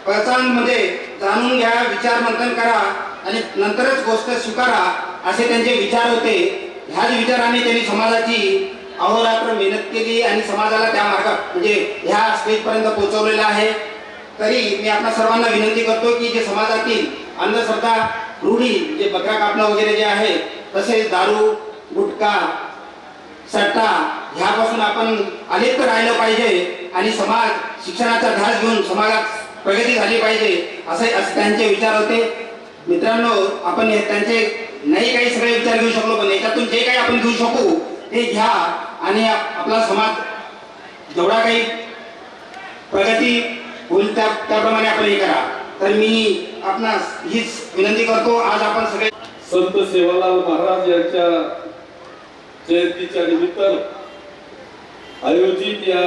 पचान म्हणजे जाणून घ्या, विचार मंथन करा आणि नंतरच गोष्ट स्वीकारा, असे त्यांचे विचार होते. ह्याच विचाराने त्यांनी समाजाची अहोरात्र मेहनत केली आणि समाजाला त्या मार्गात म्हणजे ह्या स्टेजपर्यंत पोहोचवलेलं आहे. तरी मी आपल्या सर्वांना विनंती करतो की जे समाजातील अंधश्रद्धा, रूढी, जे बकरा कापणं वगैरे जे आहे, तसेच दारू, गुटखा, सट्टा ह्यापासून आपण अलिप्त राहिलं पाहिजे आणि समाज शिक्षणाचा ध्यास घेऊन समाजात प्रगती झाली पाहिजे, असे त्यांचे विचार होते. मित्रांनो, आपण त्यांचे नाही काही सगळे विचार घेऊ शकलो, पण याच्यातून जे काही आपण घेऊ शकू ते घ्या आणि आपला समाज जेवढा काही प्रगती होईल त्याप्रमाणे आपण हे करा. तर मी आपणास हीच विनंती करतो. आज आपण सगळे संत सेवालाल महाराज यांच्या जयंतीच्या निमित्तानं आयोजित या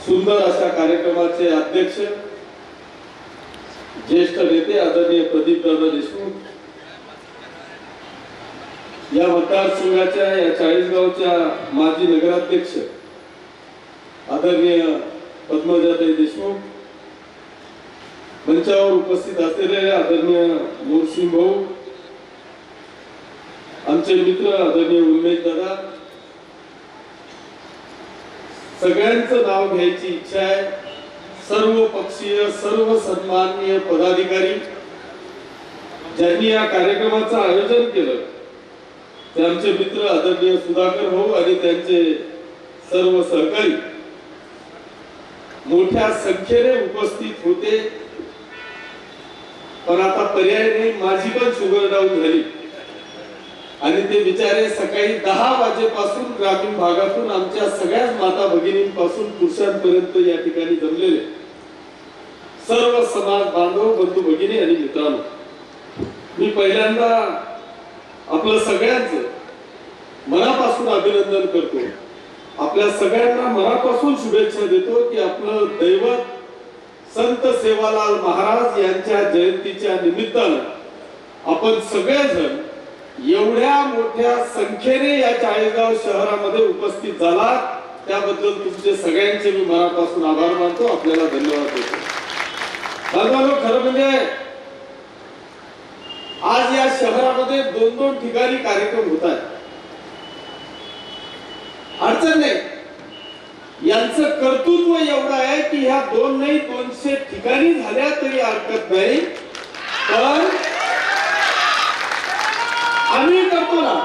सुंदर अशा कार्यक्रमाचे अध्यक्ष, ज्येष्ठ नेते आदरणीय प्रदीपदादा देशमुख, या मतदारसंघाच्या या 40 गावच्या माजी नगराध्यक्ष आदरणीय पद्मजाताई देशमुख, मंचावर उपस्थित असलेले आदरणीय मोरसिंग भाऊ, आमचे मित्र आदरणीय उमेश दादा, सगळ्यांचं नाव घ्यायची इच्छा आहे. सर्व पक्षीय, सर्व सन्माननीय पदाधिकारी ज्यांनी या कार्यक्रमाचं आयोजन केलं, ते आमचे मित्र आदरणीय सुधाकर भाऊ आणि त्यांचे सर्व सहकारी मोठ्या संख्येने उपस्थित होते. पण आता पर्याय नाही, माझी पण शुगर डाऊन झाली आणि ते बिचारे सकाळी 10 वाजेपासून ग्रामीण भागातून आमच्या सगळ्याच माता भगिनींपासून पुरुषांपर्यंत या ठिकाणी जमलेले सर्व समाज बांधव, बंधू भगिनी आणि मित्रांनो, मी पहिल्यांदा आपलं सगळ्यांचं मनापासून अभिनंदन करतो. आपल्या सगळ्यांना मनापासून शुभेच्छा देतो की आपलं दैवत संत सेवालाल महाराज यांच्या जयंतीच्या निमित्तानं आपण सगळेजण एवढ्या मोठ्या संख्येने या चाळीसगाव शहरामध्ये उपस्थित झालात त्याबद्दल तुमचे सगळ्यांचे मी मनापासून आभार मानतो. आपल्याला धन्यवाद देतो. बांधवांनो, खरं म्हणजे आज या शहरामध्ये 2-2 ठिकाणी कार्यक्रम होत आहेत. अडचण नाही, यांचं कर्तृत्व एवढं आहे की ह्या 2 नाही 200 ठिकाणी झाल्या तरी हरकत नाही. पण आम्ही करतो ना,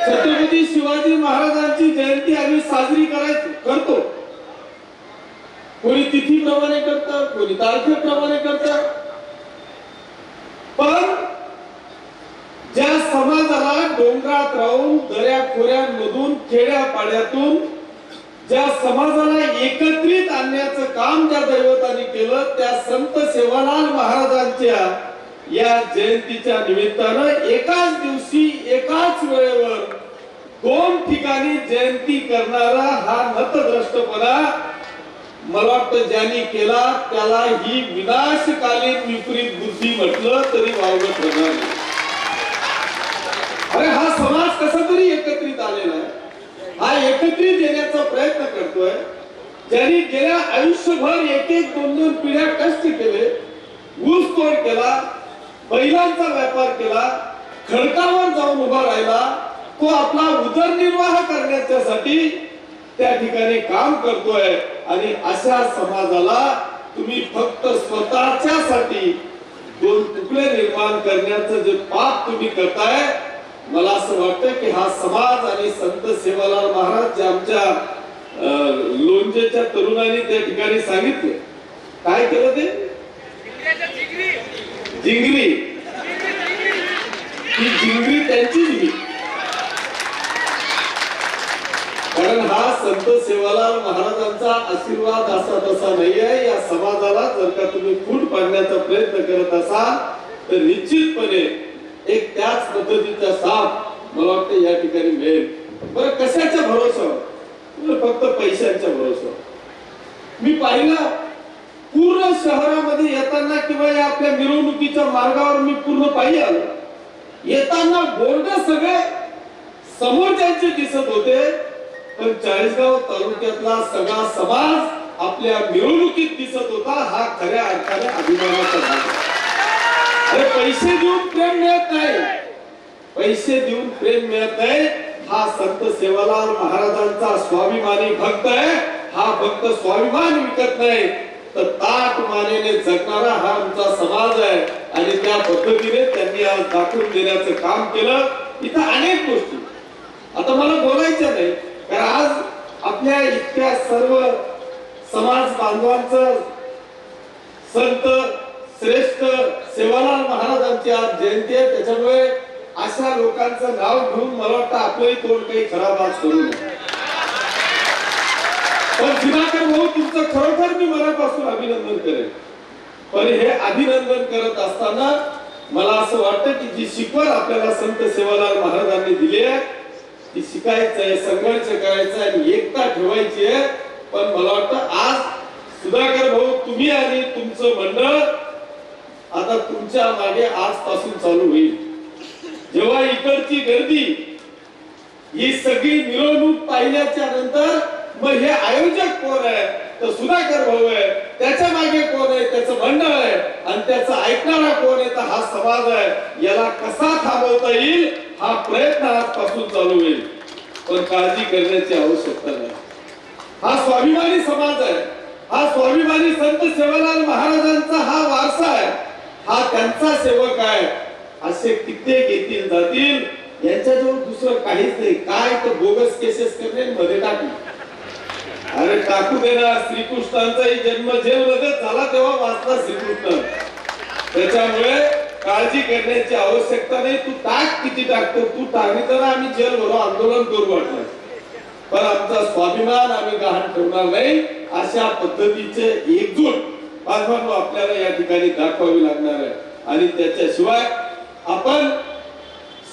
छत्रपती शिवाजी महाराजांची जयंती आम्ही साजरी करतो. कोणी तिथीप्रमाणे करतं, कोणी तारखेप्रमाणे करतं. पण ज्या समाजाला डोंगरात राहून दऱ्या खोऱ्यांमधून खेड्यापाड्यातून ज्या समाजाला एकत्रित आणण्याचं काम ज्या दैवताने केलं, त्या संत सेवालाल महाराजांच्या या जयंतीच्या निमित्तानं एकाच दिवशी एकाच वेळेवर 2 ठिकाणी जयंती करणारा हा नतद्रष्टपणा मला वाटतं ज्यांनी केला त्याला ही विनाशकालीन विपरीत बुद्धी म्हटलं तरी वावगं ठरणार नाही. अरे हा समाज कसा तरी एकत्रित आलेला आहे, हा एकत्रित येण्याचा प्रयत्न करतोय. ज्यांनी गेल्या आयुष्यभर 1-2 पिढ्या कष्ट केले, ऊसतोड केला, बैलांचा व्यापार केला, खडकावर जाऊन उभा राहिला, तो आपला उदरनिर्वाह करण्यासाठी त्या ठिकाणी काम करतोय. आणि अशा समाजाला तुम्ही फक्त स्वतःच्यासाठी 2 तुकडे निर्माण करण्याचं जे पाप तुम्ही करताय, मला असं वाटतं की हा समाज आणि संत सेवालाल महाराज जे आमच्या लोणचेच्या तरुणांनी त्या ठिकाणी सांगितले, काय केलं ते जिंगरी, ती जिंगरी त्यांचीच मी. कारण हा संत सेवालाल महाराजांचा आशीर्वाद असा तसा नाही आहे. या समाजाला जर का तुम्ही फूट पाडण्याचा प्रयत्न करत असाल तर निश्चितपणे एक त्याच पद्धतीचा साथ मला वाटतं या ठिकाणी मिळेल. बरं, कशाच्या भरोशावर? फक्त पैशांच्या भरोशावर. मी पाहिलं पूर्ण शहरामध्ये येताना किंवा या आपल्या मिरवणुकीच्या मार्गावर मी पूर्ण पायी आलो. येताना बोर्ड सगळे समोरच्यांचे दिसत होते, पण चाळीसगाव तालुक्यातला सगळा समाज आपल्या मिरवणुकीत दिसत होता. हा खऱ्या अर्थाने अभिमानाचा भाग आहे. अरे पैसे देऊन प्रेम मिळत नाही, पैसे देऊन प्रेम मिळत नाही. हा संत सेवालाल महाराजांचा स्वाभिमानी भक्त आहे. हा भक्त स्वाभिमान विकत नाही, तर ताट मानेने जगणारा हा आमचा समाज आहे. आणि त्या पद्धतीने त्यांनी आज दाखवून देण्याचं काम केलं. इथं अनेक गोष्टी आता मला बोलायच्या नाही, कारण आज आपल्या इतक्या सर्व समाज बांधवांचं संत श्रेष्ठ सेवालाल महाराजांची आज जयंती आहे. त्याच्यामुळे अशा लोकांचं नाव घेऊन मला वाटतं आपलंही तोंड काही खराब आज करू नये. पण सुधाकर भाऊ, तुमचं खरोखर मी मनापासून अभिनंदन करेन. पण हे अभिनंदन करत असताना मला असं वाटतं की जी शिकवण आपल्याला संत सेवालाल महाराजांनी दिली आहे ती शिकायचं आहे, संघर्ष करायचा आणि एकता ठेवायची आहे. पण मला वाटतं आज सुधाकर भाऊ, तुम्ही आणि तुमचं मंडळ आता तुमच्या मागे आजपासून चालू होईल. जेव्हा इकडची गर्दी ही सगळी मिरवणूक पाहिल्याच्या नंतर मग हे आयोजक कोण आहे, तर सुधाकर भाऊ आहे. त्याच्या मागे कोण आहे, त्याचं मंडळ आहे. आणि त्याचं ऐकणारा कोण आहे, तर हा समाज आहे. याला कसा थांबवता येईल हा प्रयत्न आजपासून चालू होईल. पण काळजी करण्याची आवश्यकता नाही. हा स्वाभिमानी समाज आहे. हा स्वाभिमानी संत सेवालाल महाराजांचा हा वारसा आहे. हा त्यांचा सेवक आहे. असे कित्येक येतील जातील, यांच्याजवळ दुसरं काहीच नाही. काय तर बोगस केसेस करणे मध्ये टाकू. अरे टाकू दे ना. श्रीकृष्णांचाही जन्म जेलमध्ये झाला तेव्हा वाचला श्रीकृष्ण. त्याच्यामुळे काळजी करण्याची आवश्यकता नाही. तू टाक, किती टाकतो तू टाकली तर आम्ही जेल भरो आंदोलन करू वाटलं, पण आमचा स्वाभिमान आम्ही गहाण ठेवणार नाही. अशा पद्धतीचे एकजूट बांधवांनो आपल्याला या ठिकाणी दाखवावी लागणार आहे. आणि त्याच्याशिवाय आपण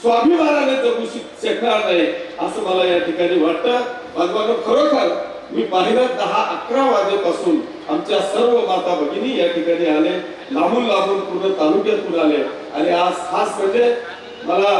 स्वाभिमानाने जगू शकणार नाही असं मला या ठिकाणी वाटतं. बांधवांनो, खरोखर मी पाहिलं 10-11 वाजेपासून आमच्या सर्व माता भगिनी या ठिकाणी आले, लांबून लांबून पूर्ण तालुक्यातून आले. आणि आज खास म्हणजे मला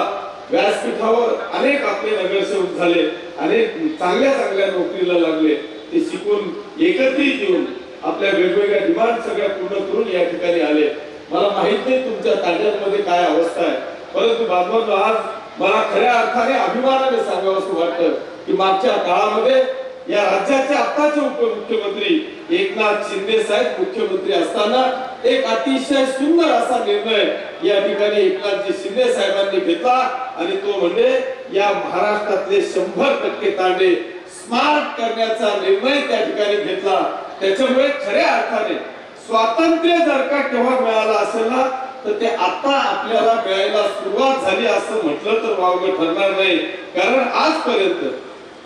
व्यासपीठावर अनेक आपले नगरसेवक झाले, अनेक चांगल्या चांगल्या नोकरीला लागले, ते शिकून एकत्रित येऊन आपल्या वेगवेगळ्या डिमांड सगळ्या पूर्ण करून या ठिकाणी आले. मला माहित नाही तुमच्या तांड्यांमध्ये काय अवस्था आहे, परंतु बांधवांनो आज मला खऱ्या अर्थाने अभिमानाने सांगावं असं वाटतं की मागच्या काळामध्ये या राज्याचे आताचे उपमुख्यमंत्री एकनाथ शिंदे साहेब मुख्यमंत्री असताना एक अतिशय सुंदर असा निर्णय या ठिकाणी एकनाथजी शिंदे साहेबांनी घेतला आणि तो म्हणजे या महाराष्ट्रातले 100% तांडे स्मार्ट करण्याचा निर्णय त्या ठिकाणी घेतला. त्याच्यामुळे खऱ्या अर्थाने स्वातंत्र्य जर का केव्हा मिळालं असेल ना तर ते आता आपल्याला मिळायला सुरुवात झाली असं म्हटलं तर वावगं ठरणार नाही. कारण आजपर्यंत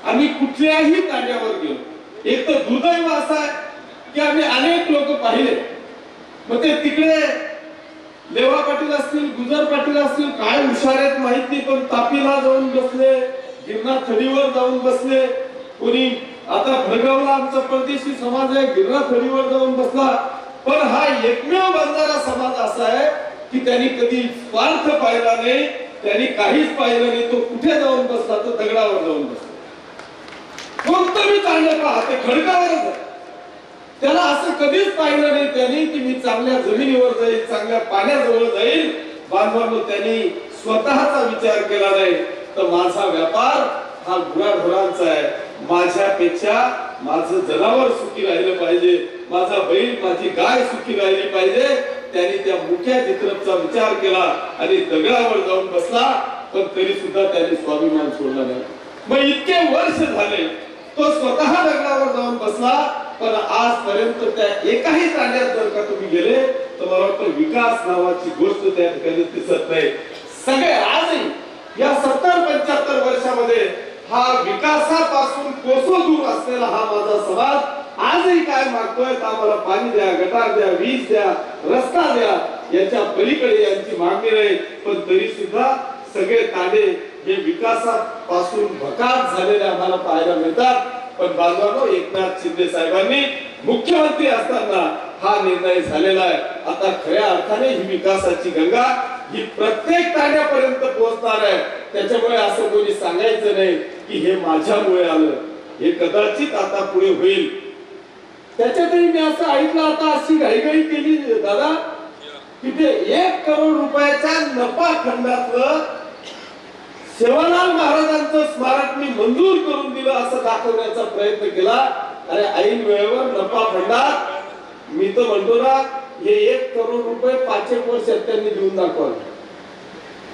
आम्ही कुठल्याही तांड्यावर गेलो, एक तर दुर्दैव असं आहे की आम्ही अनेक लोक पाहिले, मग ते तिकडे लेवा पाटील असतील, गुजर पाटील असतील, काय हुशार आहेत माहित नाही, पण तापीला जाऊन बसले, गिरणा थडीवर जाऊन बसले, कोणी आता भडगावला आमचा परदेशी समाज आहे गिरणा थडीवर जाऊन बसला. पण हा एकमेव बंजारा समाज असा आहे की त्यांनी कधी स्वार्थ पाहिला नाही, त्यांनी काहीच पाहिलं नाही. तो कुठे जाऊन बसला तर दगडावर जाऊन बसला. कोणतं मी चांगलं पहा ते खडकावरच आहे. त्याला असं कधीच पाहिलं नाही त्यांनी की मी चांगल्या जमिनीवर जाईल, चांगल्या पाण्याजवळ जाईल. बांधवांनो त्यांनी स्वतःचा विचार केला नाही. तर माझा व्यापार हा गुराढोरांचा आहे, माझ्यापेक्षा माझं जनावर सुखी राहिलं पाहिजे, माझा बैल माझी गाय सुखी राहिली पाहिजे. त्यांनी त्या मुख्या चित्रपचा विचार केला आणि दगडावर जाऊन बसला. पण तरी सुद्धा त्यांनी स्वाभिमान सोडला नाही. मग इतके वर्ष झाले तो स्वतः दगडावर जाऊन बसला, पण आजपर्यंत त्या एकाही तांड्यात जर का तुम्ही गेले तर मला वाटतं विकास नावाची गोष्ट त्या ठिकाणी दिसत नाही. सगळे आजही या 70-75 वर्षामध्ये हा विकासापासून कोसो दूर असलेला हा माझा समाज आजही काय मागतोय, आम्हाला पाणी द्या, गटार द्या, वीज द्या, रस्ता द्या, याच्या पलीकडे यांची मागणी नाही. पण तरी सुद्धा सगळे तांडे हे विकासापासून भकास झालेले आम्हाला पाहायला मिळतात. पण बांधवांनो एकनाथ शिंदे साहेबांनी मुख्यमंत्री असताना हा निर्णय झालेला आहे. आता खऱ्या अर्थाने ही विकासाची गंगा ही प्रत्येक तांड्यापर्यंत पोहोचणार आहे. त्याच्यामुळे असं कोणी सांगायचं नाही की हे माझ्यामुळे आलं, हे कदाचित आता पुढे होईल. त्याच्यातही मी असं ऐकलं, आता अशी घाईघाई केली दादा की ते 1 करोड रुपयाच्या नफा खंडातलं सेवालाल महाराजांचं स्मारक मी मंजूर करून दिलं असं दाखवण्याचा प्रयत्न केला. अरे ऐन वेळेवर नफा खंडात मी तर म्हणतो ना हे 1 करोड रुपये 5 वर्षात त्यांनी देऊन दाखवले.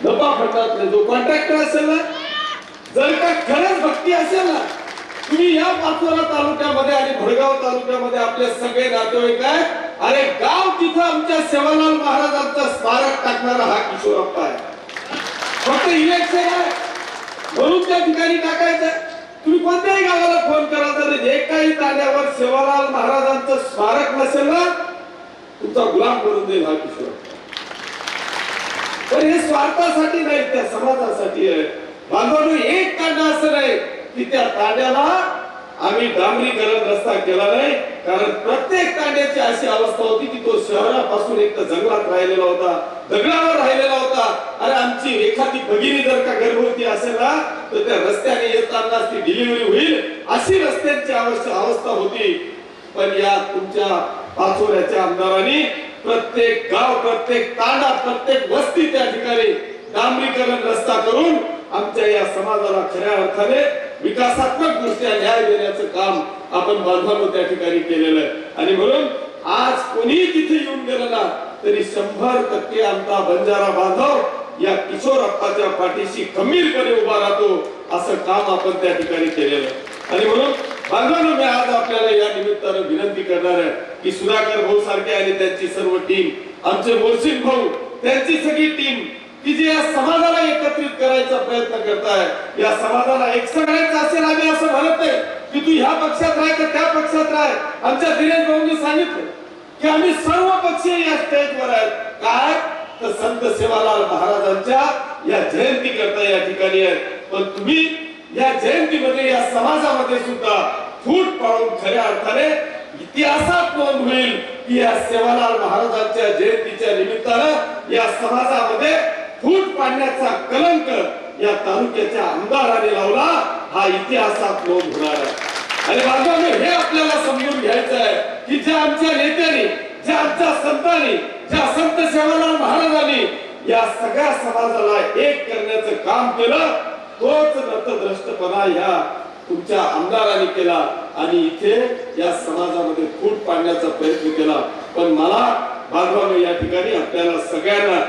नफा खंडातले जो कॉन्ट्रॅक्टर असेल ना, जर का खरंच भक्ती असेल ना, तुम्ही या पाचोरा तालुक्यामध्ये आणि भडगाव तालुक्यामध्ये आपले सगळे नातेवाईक आहे. अरे गाव तिथं आमच्या सेवालाल महाराजांचं स्मारक टाकणारा हा किशोरप्पा आहे. फक्त इलेक्शन आहे म्हणून त्या ठिकाणी टाकायचं. तुम्ही कोणत्याही गावाला फोन करा तर एकाही तांड्यावर सेवालाल महाराजांचं स्मारक नसेल ना, तुमचा गुलाम करून देईल हा किशोरप्पा. पण हे स्वार्थासाठी नाही, त्या समाजासाठी आहे. बांधवांनो एक तांडा असं नाही की त्या तांड्याला आम्ही डांबरीकरण रस्ता केला नाही. कारण प्रत्येक तांड्याची अशी अवस्था होती की तो शहरापासून एक तर जंगलात राहिलेला होता, दगडावर राहिलेला होता. अरे आमची एखादी भगिनी जर का गर्भवती असेल ना तर त्या रस्त्याने येताना ती डिलिव्हरी होईल अशी रस्त्यांची अवस्था होती. पण या तुमच्या पाचोऱ्याच्या आमदारांनी प्रत्येक गाव, प्रत्येक तांडा, प्रत्येक वस्ती त्या ठिकाणी डांबरीकरण रस्ता करून आमच्या या समाजाला खऱ्या अर्थाने विकासात्मक दृष्ट्या न्याय देण्याचं काम आपण बांधवांनो त्या ठिकाणी केलेलं आहे. आणि म्हणून आज कोणी तिथे येऊन गेलं ना तरी 100% आमचा बंजारा बांधव या किशोरप्पाच्या पाठीशी खंबीरपणे उभा राहतो असं काम आपण त्या ठिकाणी केलेलं आहे. आणि म्हणून बांधवांनो मी आज आपल्याला या निमित्तानं विनंती करणार आहे की सुधाकर भाऊ सारखे आणि त्यांची सर्व टीम, आमचे मोर्शिद भाऊ त्यांची सगळी टीम की जे या समाजाला एकत्रित करायचा प्रयत्न करताय, या समाजाला एक करायचं असेल. आम्ही असं म्हणत नाही की तू ह्या पक्षात राह का त्या पक्षात राह. आमच्या दिनेश भाऊंनी सांगितलं की आम्ही सर्व पक्षीय या स्टेजवर आहेत. काय तर संत सेवालाल महाराजांच्या या जयंती करता या ठिकाणी आहेत. पण तुम्ही या जयंतीमध्ये या समाजामध्ये सुद्धा फूट पाडून खऱ्या अर्थाने इतिहासात नोंद होईल की या सेवालाल महाराजांच्या जयंतीच्या निमित्तानं या समाजामध्ये फूट पाडण्याचा कलंक या तालुक्याच्या आमदाराने लावला, हा इतिहासात नोंद होणार आहे. आणि बांधवांनो, हे आपल्याला समजून घ्यायचं आहे की ज्या आमच्या नेत्यांनी, ज्या आमच्या संतांनी, ज्या संत सेवालाल महाराजांनी या सगळ्या समाजाला एक करण्याचं काम केलं, तोच नतद्रष्टपणा ह्या तुमच्या आमदारांनी केला आणि इथे या समाजामध्ये फूट पाडण्याचा प्रयत्न केला. पण मला बांधवांनो, या ठिकाणी आपल्याला सगळ्यांना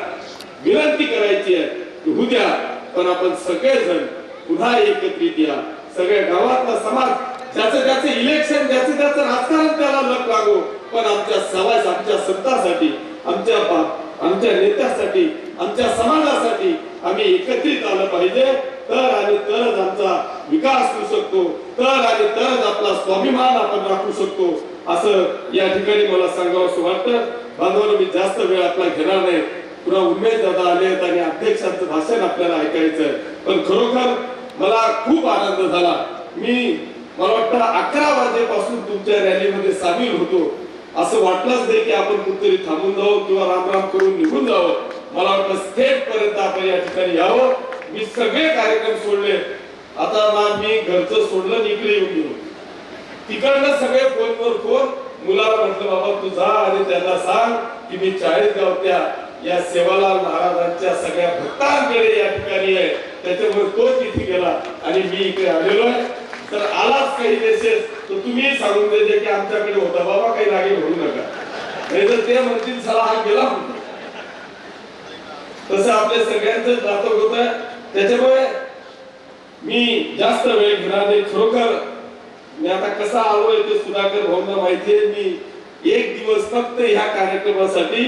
विनंती करायची आहे की उद्या पण आपण सगळेजण पुन्हा एकत्रित या. सगळ्या गावातला समाज, ज्याचं इलेक्शन, ज्याचं राजकारण त्याला लग लागो, पण आमच्या समाज, आमच्या संतांसाठी, आमच्या नेत्यासाठी, आमच्या समाजासाठी आम्ही एकत्रित आलं पाहिजे. तर आणि तरच आमचा विकास होऊ शकतो, तर आणि तरच आपला स्वाभिमान आपण राखू शकतो, असं या ठिकाणी मला सांगावंसं वाटतं. बांधवांनो, मी जास्त वेळ आपला घेणार नाही. पुन्हा उमेश दादा आलेत आणि अध्यक्षांचं भाषण आपल्याला ऐकायचं आहे. पण खरोखर मला खूप आनंद झाला. मला वाटतं 11 वाजेपासून तुमच्या रॅलीमध्ये सामील होतो. असं वाटलंच नाही की आपण कुठेतरी थांबून जावं किंवा रामराम करून निघून जावं. मला वाटतं स्टेट पर्यंत आपण या ठिकाणी यावं. मी सगळे कार्यक्रम सोडले. आता मी घरचं सोडलं, इकडे येऊन गेलो. तिकडनं सगळे फोनवर फोन. मुलाला म्हटलं, बाबा तू जा आणि त्यांना सांग की मी 40 गावच्या या सेवालाल महाराजांच्या सगळ्या भक्तांकडे या ठिकाणी आहे. त्याच्यामुळे तो तिथे गेला आणि मी इकडे आलेलो आहे. तर आलाच काही मेसेज तर तुम्ही सांगून द्यायचे की आमच्याकडे होता, बाबा काही रागे होऊ नका, नाही तर ते म्हणतील चला हा गेला. तसं आपल्या सगळ्यांचं जातं होत आहे. त्याच्यामुळे मी जास्त वेळ घेणार नाही. खरोखर मी आता कसा आलोय ते सुधाकर भाऊंना माहितीये. मी 1 दिवस फक्त ह्या कार्यक्रमासाठी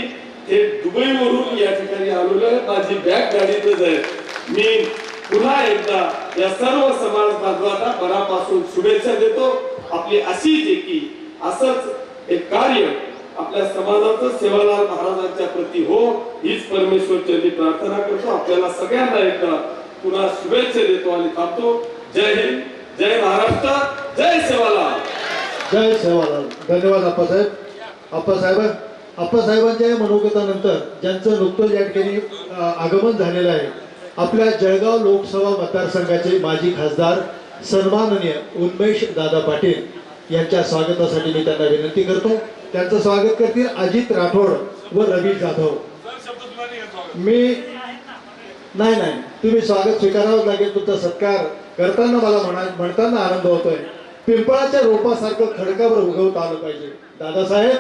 हे दुबईवरून या ठिकाणी आलेलो आहे. माझी बॅग गाडीतच आहे. मी पुन्हा एकदा या सर्व समाज बांधवांना मनापासून शुभेच्छा देतो. आपली अशीच एकी, असंच एक कार्य आपल्या समाजाचं सेवालाल महाराजांच्या प्रती हो, हीच परमेश्वर चरणी प्रार्थना करतो. आपल्याला सगळ्यांना एकदा पुन्हा शुभेच्छा देतो आणि थांबतो. जय हिंद, जय महाराष्ट्र, जय सेवालाल. जय सेवालाल. धन्यवाद आप्पासाहेब. आप्पासाहेबांच्या मनोगतानंतर ज्यांचं नुकतंच या ठिकाणी आगमन झालेलं आहे, आपल्या जळगाव लोकसभा मतदारसंघाचे माजी खासदार सन्माननीय उन्मेष दादा पाटील यांच्या स्वागतासाठी मी त्यांना विनंती करतो. त्यांचं स्वागत करतील अजित राठोड व रवी जाधव. मी नाही, तुम्ही स्वागत स्वीकारावं लागेल. तुमचा सत्कार करताना मला म्हणताना आनंद होतोय. पिंपळाच्या रोपासारखं खडकावर उगवता आलं पाहिजे. दादासाहेब,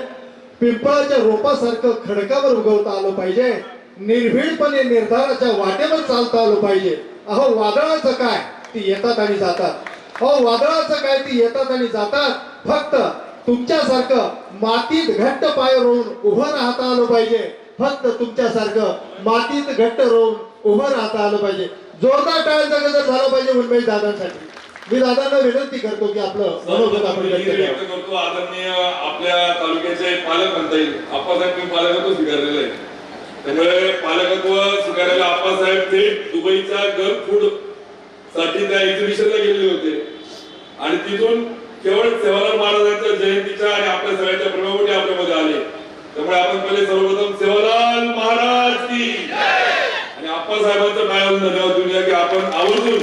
पिंपळाच्या रोपासारखं खडकावर उगवता आलं पाहिजे. निर्भीडपणे निर्धाराच्या वाटेवर चालता आलं पाहिजे. अहो वादळाचं काय, ती येतात आणि जातात. अहो वादळाचं काय, ती येतात आणि जातात. फक्त तुमच्यासारखं मातीत घट्ट पाय रोवून उभं राहता आलं पाहिजे. फक्त तुमच्यासारखं मातीत घट्ट रोवून उभं राहता आलं पाहिजे. जोरदार टाळ्यांचा गजर झाला पाहिजे उन्मेष दादांसाठी. मी दादांना विनंती करतो की आपलं मनोगत आपण व्यक्त करतो. आदरणीय आपल्या तालुक्याचे पालक म्हणता येईल, आप्पासाहेब तुम्ही पालकत्व स्वीकारलेलं आहे. त्यामुळे पालकत्व स्वीकारायला आप्पासाहेब थेट दुबईच्या गल्फ फूड साठी त्या एक्झिबिशनला गेलेले होते आणि तिथून केवळ सेवालाल महाराजांच्या जयंतीच्या आणि आपल्या सगळ्यांच्या प्रभावाने आपल्यामध्ये आले. त्यामुळे आपण पहिले सर्वप्रथम सेवालाल महाराज की आणि आप्पासाहेबांचं काय धन्यवाद देऊया की आपण आवर्जून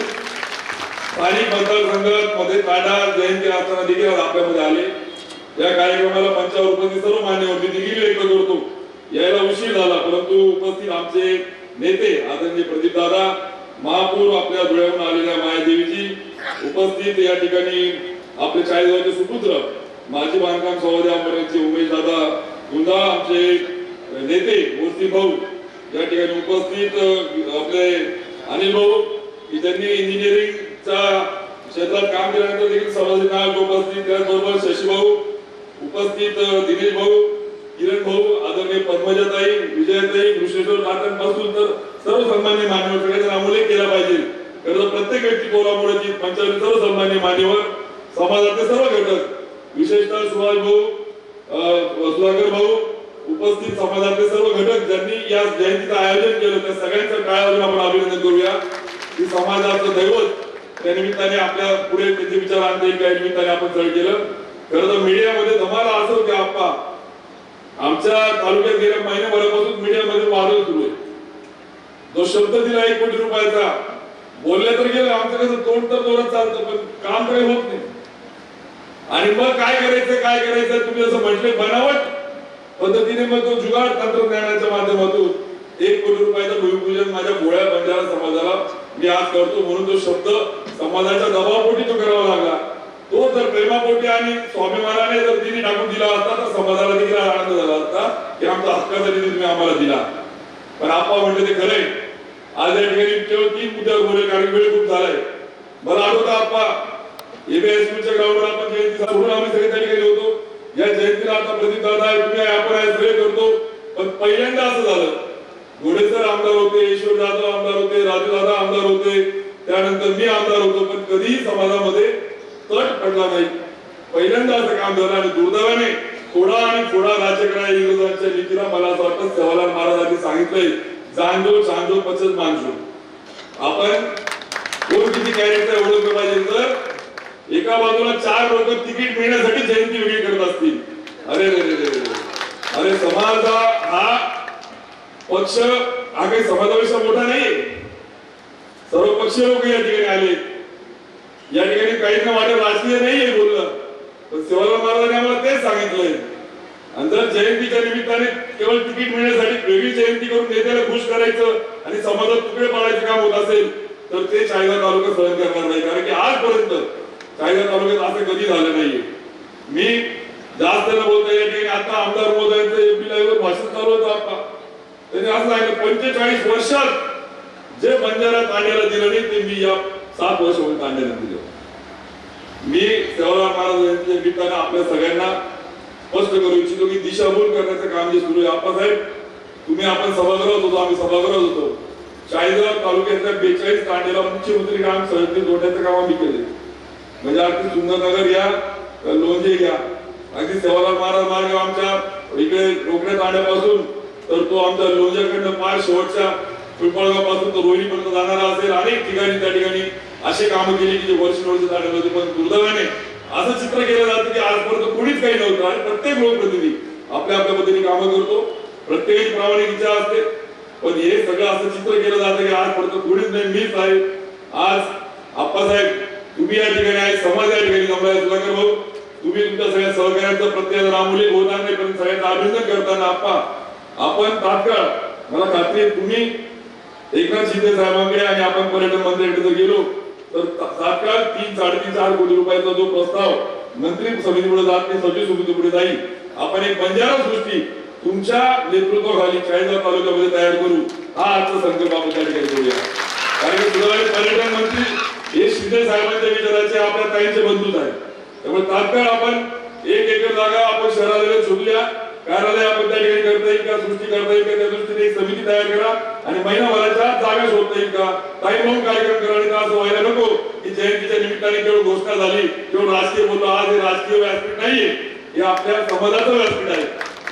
स्थानिक मतदारसंघात मध्ये ताडा जयंती असताना देखील आपल्यामध्ये आले. या कार्यक्रमाला मंचावर उपस्थित सर्व मान्यवर मी देखील व्यक्त करतो. यायला उशीर झाला परंतु उपस्थित आमचे नेते आदरणीय प्रदीप दादा, महापौर आपल्या धुळ्याहून आलेल्या मायादेवीजी, उपस्थित या ठिकाणी आपले 40 गावचे सुपुत्र माजी बांधकाम सभापती उमेश दादा गुंदा, आमचे नेते मूर्ती भाऊ या ठिकाणी उपस्थित, आपले अनिल भाऊ की त्यांनी इंजिनिअरिंगच्या क्षेत्रात काम केल्यानंतर देखील सामाजिक नायक उपस्थित, त्याचबरोबर शशी भाऊ उपस्थित, दिनेश भाऊ, किरण भाऊ, आदरणीय पद्मजाताई, विजयताई, कृष्णेश्वर पासून तर सर्व सन्मान्य मान्यवर सगळ्यांचा नामोल्लेख केला पाहिजे. कारण प्रत्येक व्यक्ती बोलामुळे पंचावन्न सर्व सन्मान्य मान्यवर, समाजातले सर्व घटक, विशेषतः सुभाष भाऊ, सुधाकर भाऊ, उपस्थित समाजातले सर्व घटक ज्यांनी या जयंतीचं आयोजन केलं त्या सगळ्यांचं टाळ्या आपण अभिनंदन करूया. की समाजाचं दैवत त्या निमित्ताने आपल्या पुढे त्यांचे विचार आणता येईल, काही निमित्ताने आपण चढ केलं. खरं तर मीडियामध्ये धमाल असं होते आप्पा, आमच्या तालुक्यात गेल्या महिन्याभरापासून मीडियामध्ये वादळ सुरू आहे. जो शब्द दिला 1 कोटी रुपयाचा, बोलले तर गेलं, आमचं कसं तोंड तर जोरात चालतं पण काम काही होत नाही. आणि मग काय करायचं तुम्ही असं म्हटले बनावट पद्धतीने मग तो जुगाड तंत्रज्ञानाच्या माध्यमातून 1 कोटी रुपयाचं भूमिपूजन माझ्या भोळ्या बंजारा समाजाला मी आज करतो, म्हणून तो शब्द समाजाच्या दबावापोटी तो करावा लागला. तो जर प्रेमापोटी आणि स्वाभिमानाने जर तिने टाकून दिला असता तर समाजाला देखील आनंद झाला असता की आमचा हक्काचा निधी तुम्ही आम्हाला दिला. पण आप्पा म्हणले ते खरंय. आज या ठिकाणी केवळ 3 मुद्द्यावर बोलले कारण वेळ खूप झालाय. मला आठवतं आप्पा, एबीएस स्कूलच्या ग्राउंडवर आपण जयंती सोडून आम्ही सगळे त्या ठिकाणी होतो. या जयंतीला आता प्रदीप दादा आहे, तुम्ही आहे, आपण आहे, सगळे करतो. पण पहिल्यांदा असं झालं, घोडे सर आमदार होते, ईश्वर जाधव आमदार होते, राजू दादा आमदार होते, त्यानंतर मी आमदार होतो, पण कधीही समाजामध्ये तट पडला नाही. पहिल्यांदा असं काम झालं आणि दुर्दैवाने थोडा आणि थोडा राजकारण इंग्रजांच्या नीतीला मला असं वाटतं सेवालाल महाराजांनी सांगितलंय, जाणजो चांजो पचत मानजो. आपण कोण किती कॅरेक्टर ओळखलं पाहिजे. तर एका बाजूला 4 लोक तिकीट मिळण्यासाठी जयंती वेगळी करत असतील. अरे रे रे रे, अरे समाज हा पक्ष हा काही समाजापेक्षा मोठा नाही. सर्व पक्षीय लोक या ठिकाणी आले. या ठिकाणी काहींना वाटत राजकीय नाहीये बोललं, पण सेवालाल महाराजांनी आम्हाला तेच सांगितलंय. आणि जर जयंतीच्या निमित्ताने केवळ तिकीट मिळण्यासाठी वेगळी जयंती करून नेत्याला खुश करायचं आणि समाजात तुकडे पाडायचं काम होत असेल तर ते चाळीसगाव तालुका सहन करणार नाही. कारण की आजपर्यंत चाळीसगाव तालुक्यात असं कधी झालं नाहीये. मी जास्त न बोलता या ठिकाणी आता आमदार महोदयांचं एमपी लाईव्हवर भाषण चालू होतं आप्पा, त्यांनी असं सांगितलं 45 वर्षात जे बंजारा तांड्याला दिलं नाही ते मी या 7 वर्ष होऊन तांड्याला दिलं. मी सेवालाल महाराज यांच्या निमित्तानं आपल्या सगळ्यांना स्पष्ट करू इच्छितो की दिशाभूल करण्याचं काम जे सुरू आहे. आप्पासाहेब, तुम्ही आपण सभागृहात होतो, आम्ही सभागृहात होतो. चाळीसगाव तालुक्यातल्या 42 तांड्याला मुख्यमंत्री ग्राम सडक जोडण्याचं काम आम्ही केले. म्हणजे अगदी सुंदरनगर या लोणजे घ्या, अगदी सेवालाल महाराज मार्ग आमच्या इकडे रोकड्या तांड्यापासून तर तो आमच्या लोणच्याकडनं पार शेवटच्या पिंपळगाव पासून तो रोहिणीपर्यंत जाणारा असेल. अनेक ठिकाणी त्या ठिकाणी असे कामं केली की जे वर्ष तांडे होते. पण दुर्दैवाने असं चित्र केलं जातं की आजपर्यंत कोणीच काही नव्हतं आणि प्रत्येक लोकप्रतिनिधी आपल्या आपल्या पद्धतीने कामं करतो, प्रत्येक प्रामाणिक इच्छा असते. पण हे सगळं असं चित्र केलं जातं की आजपर्यंत कोणीच नाही, मीच आहे. आज आप्पासाहेब तुम्ही या ठिकाणी आहे, समाज या ठिकाणी जमलाय. सुधाकर भाऊ, तुम्ही तुमच्या सगळ्या सहकार्यांचं प्रत्येक रामुली होणार नाही, पण सगळ्यांचं अभिनंदन करताना आप्पा आपण तात्काळ मला खात्री आहे तुम्ही एकनाथ शिंदे साहेबांकडे आणि आपण पर्यटन मंत्र्यांकडे जर गेलो तर तात्काळ 3-4.5 कोटी रुपयाचा जो प्रस्ताव मंत्री समितीपुढे जात नाही, सचिव समितीपुढे जाईल. आपण एक बंजारा सृष्टी तुमच्या नेतृत्वाखाली चाळीसगाव तालुक्यामध्ये तयार करू, हा आजचा संकल्प आपण त्या ठिकाणी करूया. कारण की सुधारित पर्यटन मंत्री हे शिंदे साहेबांच्या विचाराचे आपल्या ताईंचे बंधूच आहेत. त्यामुळे तात्काळ आपण 1 एकर जागा आपण शहराला शोधूया, कार्यालय आपण त्या ठिकाणी करता येईल का, सृष्टी करता येईल का, त्या दृष्टीने एक समिती तयार करा आणि महिनाभराच्या जागा शोधता येईल का, टाइम लावून कार्यक्रम करा. आणि असं व्हायला नको की जयंतीच्या निमित्ताने केवळ घोषणा झाली, केवळ राजकीय बोललो. आज हे राजकीय व्यासपीठ नाहीये, हे आपल्या समाजाचं व्यासपीठ आहे.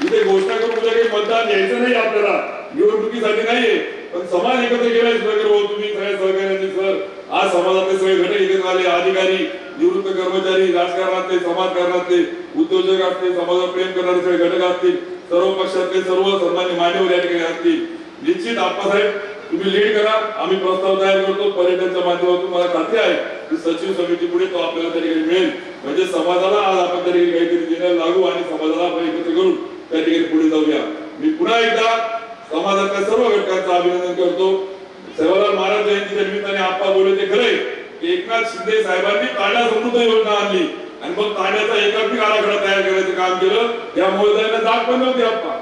इथे घोषणा करून उद्या काही मतदान घ्यायचं नाही, आपल्याला निवडणुकीसाठी नाहीये, पण समाज एकत्र केलाय. सुधाकर भाऊ, तुम्ही सगळ्या सहकार्याने सर आज समाजातले सगळे घटक एकत्र आले, अधिकारी, निवृत्त कर्मचारी, राजकारणातले, समाजकारणातले, उद्योजक असतील, समाजावर प्रेम करणारे सगळे घटक असतील, सर्व पक्षातले सर्व सन्मान्य मान्यवर या ठिकाणी असतील. निश्चित आप्पासाहेब तुम्ही लीड करा, आम्ही प्रस्ताव तयार करतो पर्यटनच्या माध्यमातून. मला खात्री आहे की सचिव समिती पुढे तो आपल्याला त्या ठिकाणी मिळेल. म्हणजे समाजाला आज आपण त्या ठिकाणी काहीतरी देण्याला लागू आणि समाजाला आपण एकत्र करून त्या ठिकाणी पुढे जाऊया. मी पुन्हा एकदा समाजातल्या सर्व घटकांचं अभिनंदन करतो. सेवालाल महाराज जयंतीच्या निमित्ताने आप्पा बोलले ते खरंय की एकनाथ शिंदे साहेबांनी तांडा समृद्ध योजना आणली आणि मग तांड्याचा एकात्मिक आराखडा तयार करायचं काम केलं. या मोहल्ल्याला जाग पण नव्हती आप्पा.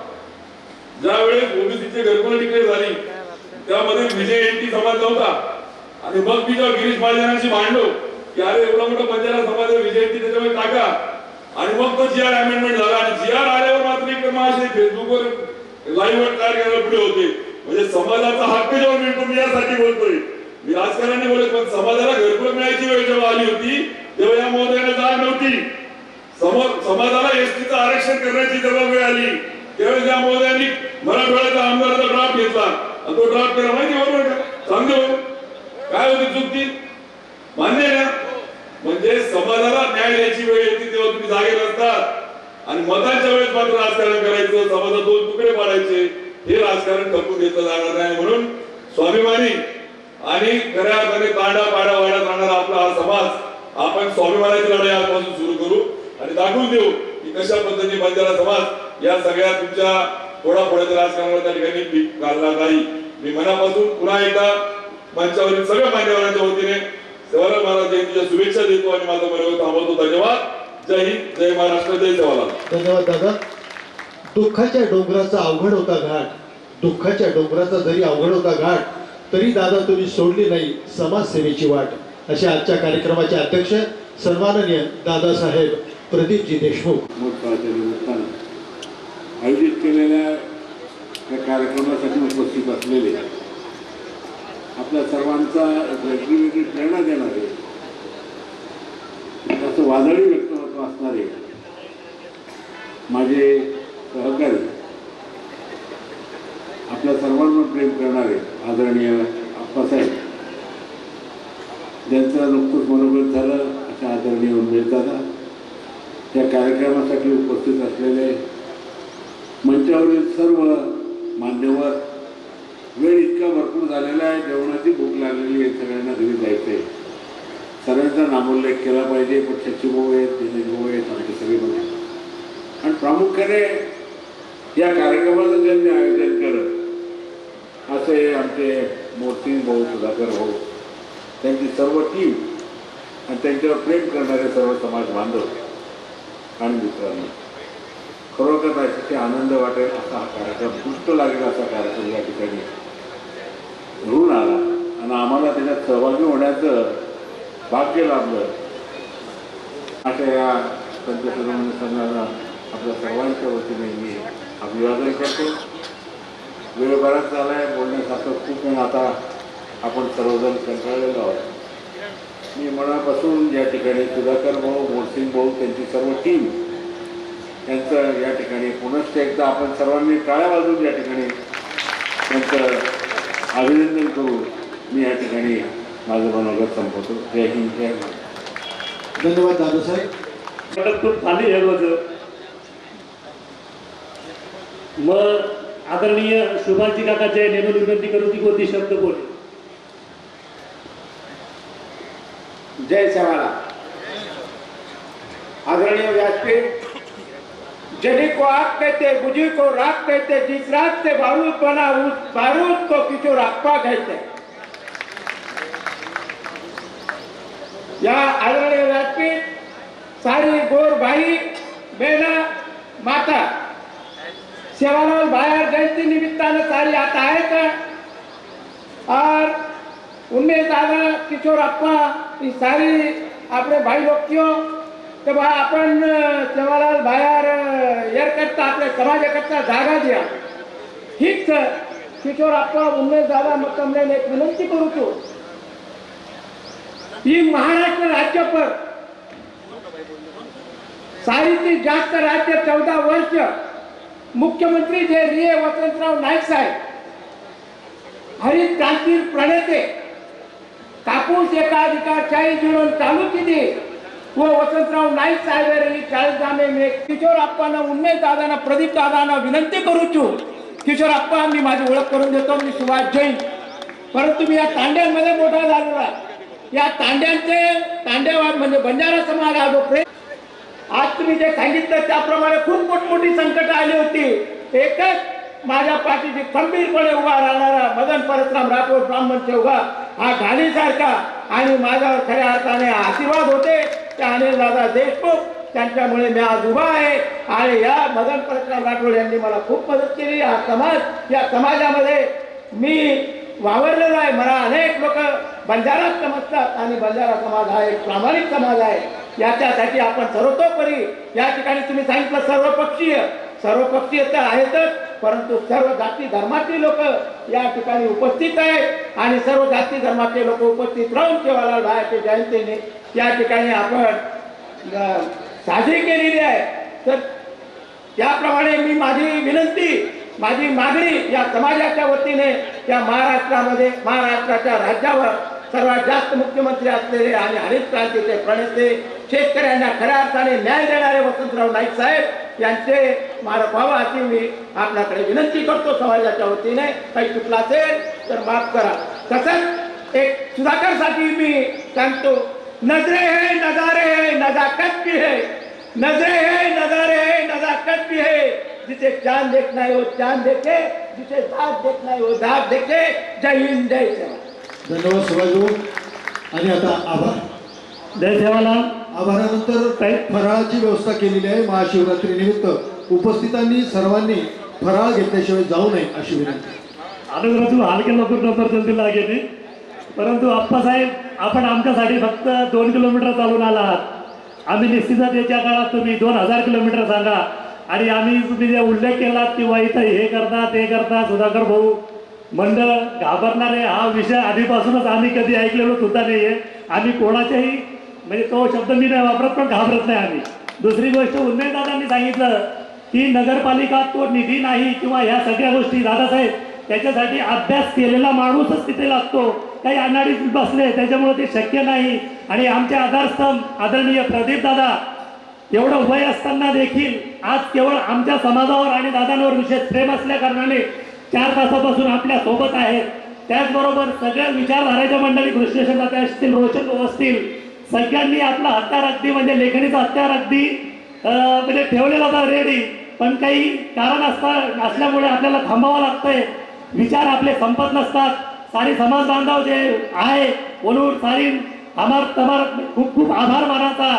ज्यावेळेस ओबीसीची घरकुल डिक्लेअर झाली त्यामध्ये विजय एनटी समाज नव्हता. आणि मग मी जेव्हा गिरीश महाजनांशी मांडलो की अरे एवढा मोठा बंजारा समाज विजय एनटी त्याच्यामध्ये टाका, आणि मग तो जीआर अमेंडमेंट झाला. आणि जीआर आल्यावर मात्र एक महाशय फेसबुकवर लाईव्ह तयार करायला पुढे होते. म्हणजे समाजाचा हक्क जेव्हा मिळतो, मी यासाठी बोलतोय, मी राजकारणी बोलत, पण समाजाला घरकुल मिळायची वेळ जेव्हा आली होती तेव्हा या महोदयाला जाग नव्हती. समाजाला एसटीचं आरक्षण करण्याची जेव्हा वेळ आली त्यावेळेस या महोदयांनी मराठवाड्याचा आमदाराचा ड्राफ्ट घेतला आणि तो ड्राफ्ट केला. माहिती बरोबर का? सांगतो काय होती चूक ती? मान्य आहे ना? म्हणजे म्हणजे समाजाला न्याय द्यायची वेळ येते तेव्हा तुम्ही जागे नसतात आणि मतांच्या वेळेस मात्र राजकारण करायचं, समाजात दोन तुकडे पाडायचे, हे राजकारण खपून घेतलं जाणार नाही. म्हणून स्वाभिमानी आणि खऱ्या अर्थाने तांडा पाडा वाढत राहणारा आपला हा समाज आपण स्वाभिमानाची लढाई आजपासून सुरू करू आणि दाखवून देऊ की कशा पद्धतीने बंजारा समाज या सगळ्या तुमच्या फोडाफोडाच्या राजकारणाला त्या ठिकाणी पीक घालणार नाही. मी मनापासून पुन्हा एकदा मंचावरील सगळ्या मान्यवरांच्या वतीने सेवालाल महाराज जयंतीच्या शुभेच्छा देतो आणि माझा मनोगत थांबवतो. धन्यवाद. जय हिंद, जय महाराष्ट्र, जय सेवालाल. धन्यवाद दादा. दुःखाच्या डोंगराचा अवघड होता घाट, दुःखाच्या डोंगराचा जरी अवघड होता घाट, तरी दादा तुम्ही सोडली नाही समाजसेवेची वाट. अशा आजच्या कार्यक्रमाचे अध्यक्ष सन्माननीय दादासाहेब प्रदीपजी देशमुख. मोठ्याच्या निमित्तानं आयोजित केलेल्या या कार्यक्रमासाठी उपस्थित असलेले आपल्या सर्वांचा वेगळी वेगळी प्रेरणा देणारे, त्याचं वादळी व्यक्तिमत्व असणारे माझे सहकारी, आपल्या सर्वांवर प्रेम करणारे आदरणीय आप्पासाहेब, ज्यांचं नुकतंच मनोगत झालं अशा आदरणीय उमेश दादा, या कार्यक्रमासाठी उपस्थित असलेले मंचावरील सर्व मान्यवर, वेळ इतका भरपूर झालेला आहे, जेवणाची भूक लागलेली आहे, सगळ्यांना घरी जायचं आहे, सगळ्यांचा नामोल्लेख केला पाहिजे. पण शशीभाऊ आहेत, दिनेश भाऊ आहेत, आमचे सगळे बघा. आणि प्रामुख्याने या कार्यक्रमाचं ज्यांनी आयोजन केलं असे आमचे मोरसिंग भाऊ, सुधाकर भाऊ, त्यांची सर्व टीम आणि त्यांच्यावर प्रेम करणारे सर्व समाज बांधव आणि मित्रांनो, खरोखर अतिशय आनंद वाटेल असा हा कार्यक्रम, पुष्ट लागेल असा कार्यक्रम या ठिकाणी घडून आला आणि आम्हाला त्याच्यात सहभागी होण्याचं भाग्य लाभलं. अशा या पंचसन्मान संघाला आपल्या सर्वांच्या वतीने मी अभिवादन करतो. वेळ बराच झाला आहे, बोलण्यासारखं खूप आहे, आता आपण सर्वजण कंटाळलेलो आहोत. मी मनापासून या ठिकाणी सुधाकर भाऊ, मोरसिंग भाऊ, त्यांची सर्व टीम यांचं या ठिकाणी पुनश्च एकदा आपण सर्वांनी टाळ्या वाजवून या ठिकाणी त्यांचं अभिनंदन करू. मी या ठिकाणी माझं मनोगत संपवतो. जय हिंद, जय महाराष्ट्र. धन्यवाद दादासाहेब. खूप चालू हे रोज मग आदरणीय शुभाजी काकाचे नेमून विनंती करू की कोणती शब्द बोले. जय सेवालाल. आदरणीय व्यासपीठ, जनी को आग कहते, बुझी को राख कहते, जिस रात से बारूद बना उस बारूद को किशोर अप्पा कहते. या आदरणीय व्यासपीठ, सारी गोर भाई बहना माता, सेवालाल बायर जयंती निमित्तानं सारी आता आहेत और उनमें दादा किशोर अप्पा ही सारी अपने भाई लोग क्यों तर बा आपण सेवालाल बाहेर यार करता आपल्या समाजाकरता जागा द्या. हीच किशोर अप्पा उमेश दादा मकमने एक विनंती करू तो ही महाराष्ट्र राज्य पर सारी ती जास्त राज्य 14 वर्ष मुख्यमंत्री जे रिये वसंतराव नाईक साहेब, हरित क्रांती प्रणेते, कापूस एकाधिकारशाही जिळून चालू केली व वसंतराव नाईक साहेब 40 जामे में किशोर अप्पांना, उमेश दादांना, प्रदीप दादांना विनंती करूचू. किशोर अप्पा, मी माझी ओळख करून देतो, मी सुभाष जैन, परंतु मी या तांड्यांमध्ये मोठा झालेला. या तांड्यावर म्हणजे बंजारा समाज हा जो प्रेम, आज तुम्ही जे सांगितलं त्याप्रमाणे खूप मोठमोठी संकट आली होती. एकच माझ्या पाठीशी खंबीरपणे उभा राहणारा मदन परशुराम राठोड ब्राह्मण चौघा हा घालीसारखा आणि माझ्यावर खऱ्या अर्थाने आशीर्वाद होते त्या अनिलदादा देशमुख, त्यांच्यामुळे मी आज उभा आहे. आणि या मदन परशुराम राठोड यांनी मला खूप मदत केली. या समाजामध्ये मी वावरलेला आहे. मला अनेक लोक बंजारा समजतात आणि बंजारा समाज हा एक प्रामाणिक समाज आहे. याच्यासाठी आपण सर्वतोपरी या ठिकाणी तुम्ही सांगितलं सर्वपक्षीय तर आहेतच, परंतु सर्व जाती धर्मातील लोक या ठिकाणी उपस्थित आहेत आणि सर्व जाती धर्माचे लोक उपस्थित राहून सेवालाल बायाच्या जयंतीने या ठिकाणी आपण साजरी केलेली आहे. तर त्याप्रमाणे मी माझी विनंती, माझी मागणी या समाजाच्या वतीने या महाराष्ट्राच्या राज्यावर सर्वात जास्त मुख्यमंत्री असलेले आणि हरित क्रांतीचे प्रणेते, शेतकऱ्यांना खऱ्या अर्थाने न्याय देणारे वसंतराव नाईक साहेब यांचे स्मारक व्हावं अशी मी आपल्याकडे विनंती करतो. समाजाच्या वतीने काही चुकला असेल तर माफ करा. तसंच एक सुधाकरसाठी मी सांगतो, नजरे है नजारे है नजाकत भी है, नजरे है नजारे है नजाकत भी है, जिसे चांद देखना है वो चांद देखे, जिसे दाग देखना है वो दाग देखे. जय हिंद जय सेवा. धन्यवाद सुभाष. आणि आता आभार. जय सेवालाल. आभारानंतर फराळाची व्यवस्था केलेली आहे. महाशिवरात्री निमित्त उपस्थितांनी सर्वांनी फराळ घेतल्याशिवाय जाऊ नये अशी विनंती. अनुग्रह हलके लवकर नंबर जल्दी लागेल. परंतु आप्पासाहेब, आपण आमच्यासाठी फक्त 2 किलोमीटर चालून आलात. आम्ही निश्चितच याच्या काळात तुम्ही 2000 किलोमीटर सांगा. आणि आम्ही तुम्ही जे उल्लेख केलात किंवा इथं हे करता ते करता, सुधाकर भाऊ मंडळ घाबरणारे, हा विषय आधीपासूनच आम्ही कधी ऐकलेलो सुद्धा नाही आहे. आम्ही कोणाच्याही म्हणजे तो शब्द मी नाही वापरत, पण घाबरत नाही आम्ही. दुसरी गोष्ट, उन्मेदादांनी सांगितलं की नगरपालिका तो निधी नाही किंवा ह्या सगळ्या गोष्टी, दादासाहेब त्याच्यासाठी अभ्यास केलेला माणूसच तिथे लागतो. काही अनाडीत बसले त्याच्यामुळे ते शक्य नाही. आणि आमचे आधारस्तंभ आदरणीय प्रदीप दादा एवढं वय असताना देखील आज केवळ आमच्या समाजावर आणि दादांवर विशेष प्रेम असल्या कारणाने 4 तासापासून आपल्या सोबत आहेत. त्याचबरोबर सगळ्या विचारधारेच्या मंडळी, कृष्णेश्वर दादा असतील, रोशन भाऊ असतील, सगळ्यांनी आपला हत्यार अगदी म्हणजे लेखणीचा हत्यार अगदी म्हणजे ठेवलेला होता रेडी. पण काही कारण असल्यामुळे आपल्याला थांबावं लागतंय. विचार आपले संपत नसतात. सारी समाज बांधव जे आहे बोलून सारी तमार खूप खूप आभार मानाचा.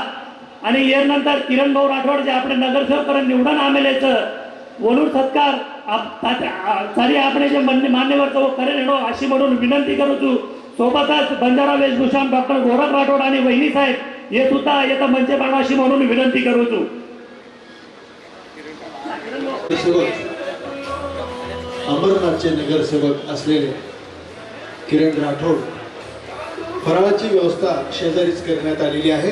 आणि नंतर किरण भाऊ राठोड जे आपले नगरसेवक निवडून आमेलेचं बोलून सत्कार सारी આપણે જે मान्यवर तो करे नेडो अशी म्हणून विनंती करू. सोबतच बंजारा वेशभूषण डॉक्टर गोरख राठोड आणि वहिनी साहेब हे सुद्धा येतं मंचे पाडवाशी म्हणून विनंती करू. अमरनाथचे नगरसेवक असलेले किरण राठोड, फराळाची व्यवस्था शेजारीच करण्यात आलेली आहे.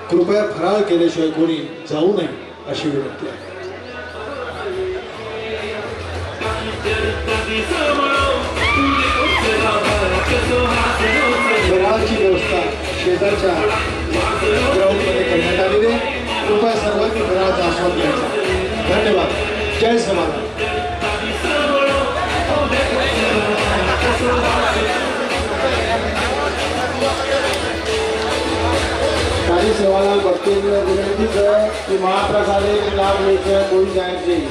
कृपया फराळ केल्याशिवाय कोणी जाऊ नये अशी विनंती आहे. फराळाची व्यवस्था शेजारच्या ग्राउंडमध्ये करण्यात आलेली आहे. कृपया सर्वांनी फराळाचा आस्वाद घ्यायचा. धन्यवाद. जय समाज. काही सेवालाल भक्तों विनंती है कि महाप्रसाद लाभ लेकर कोई जाए नहीं.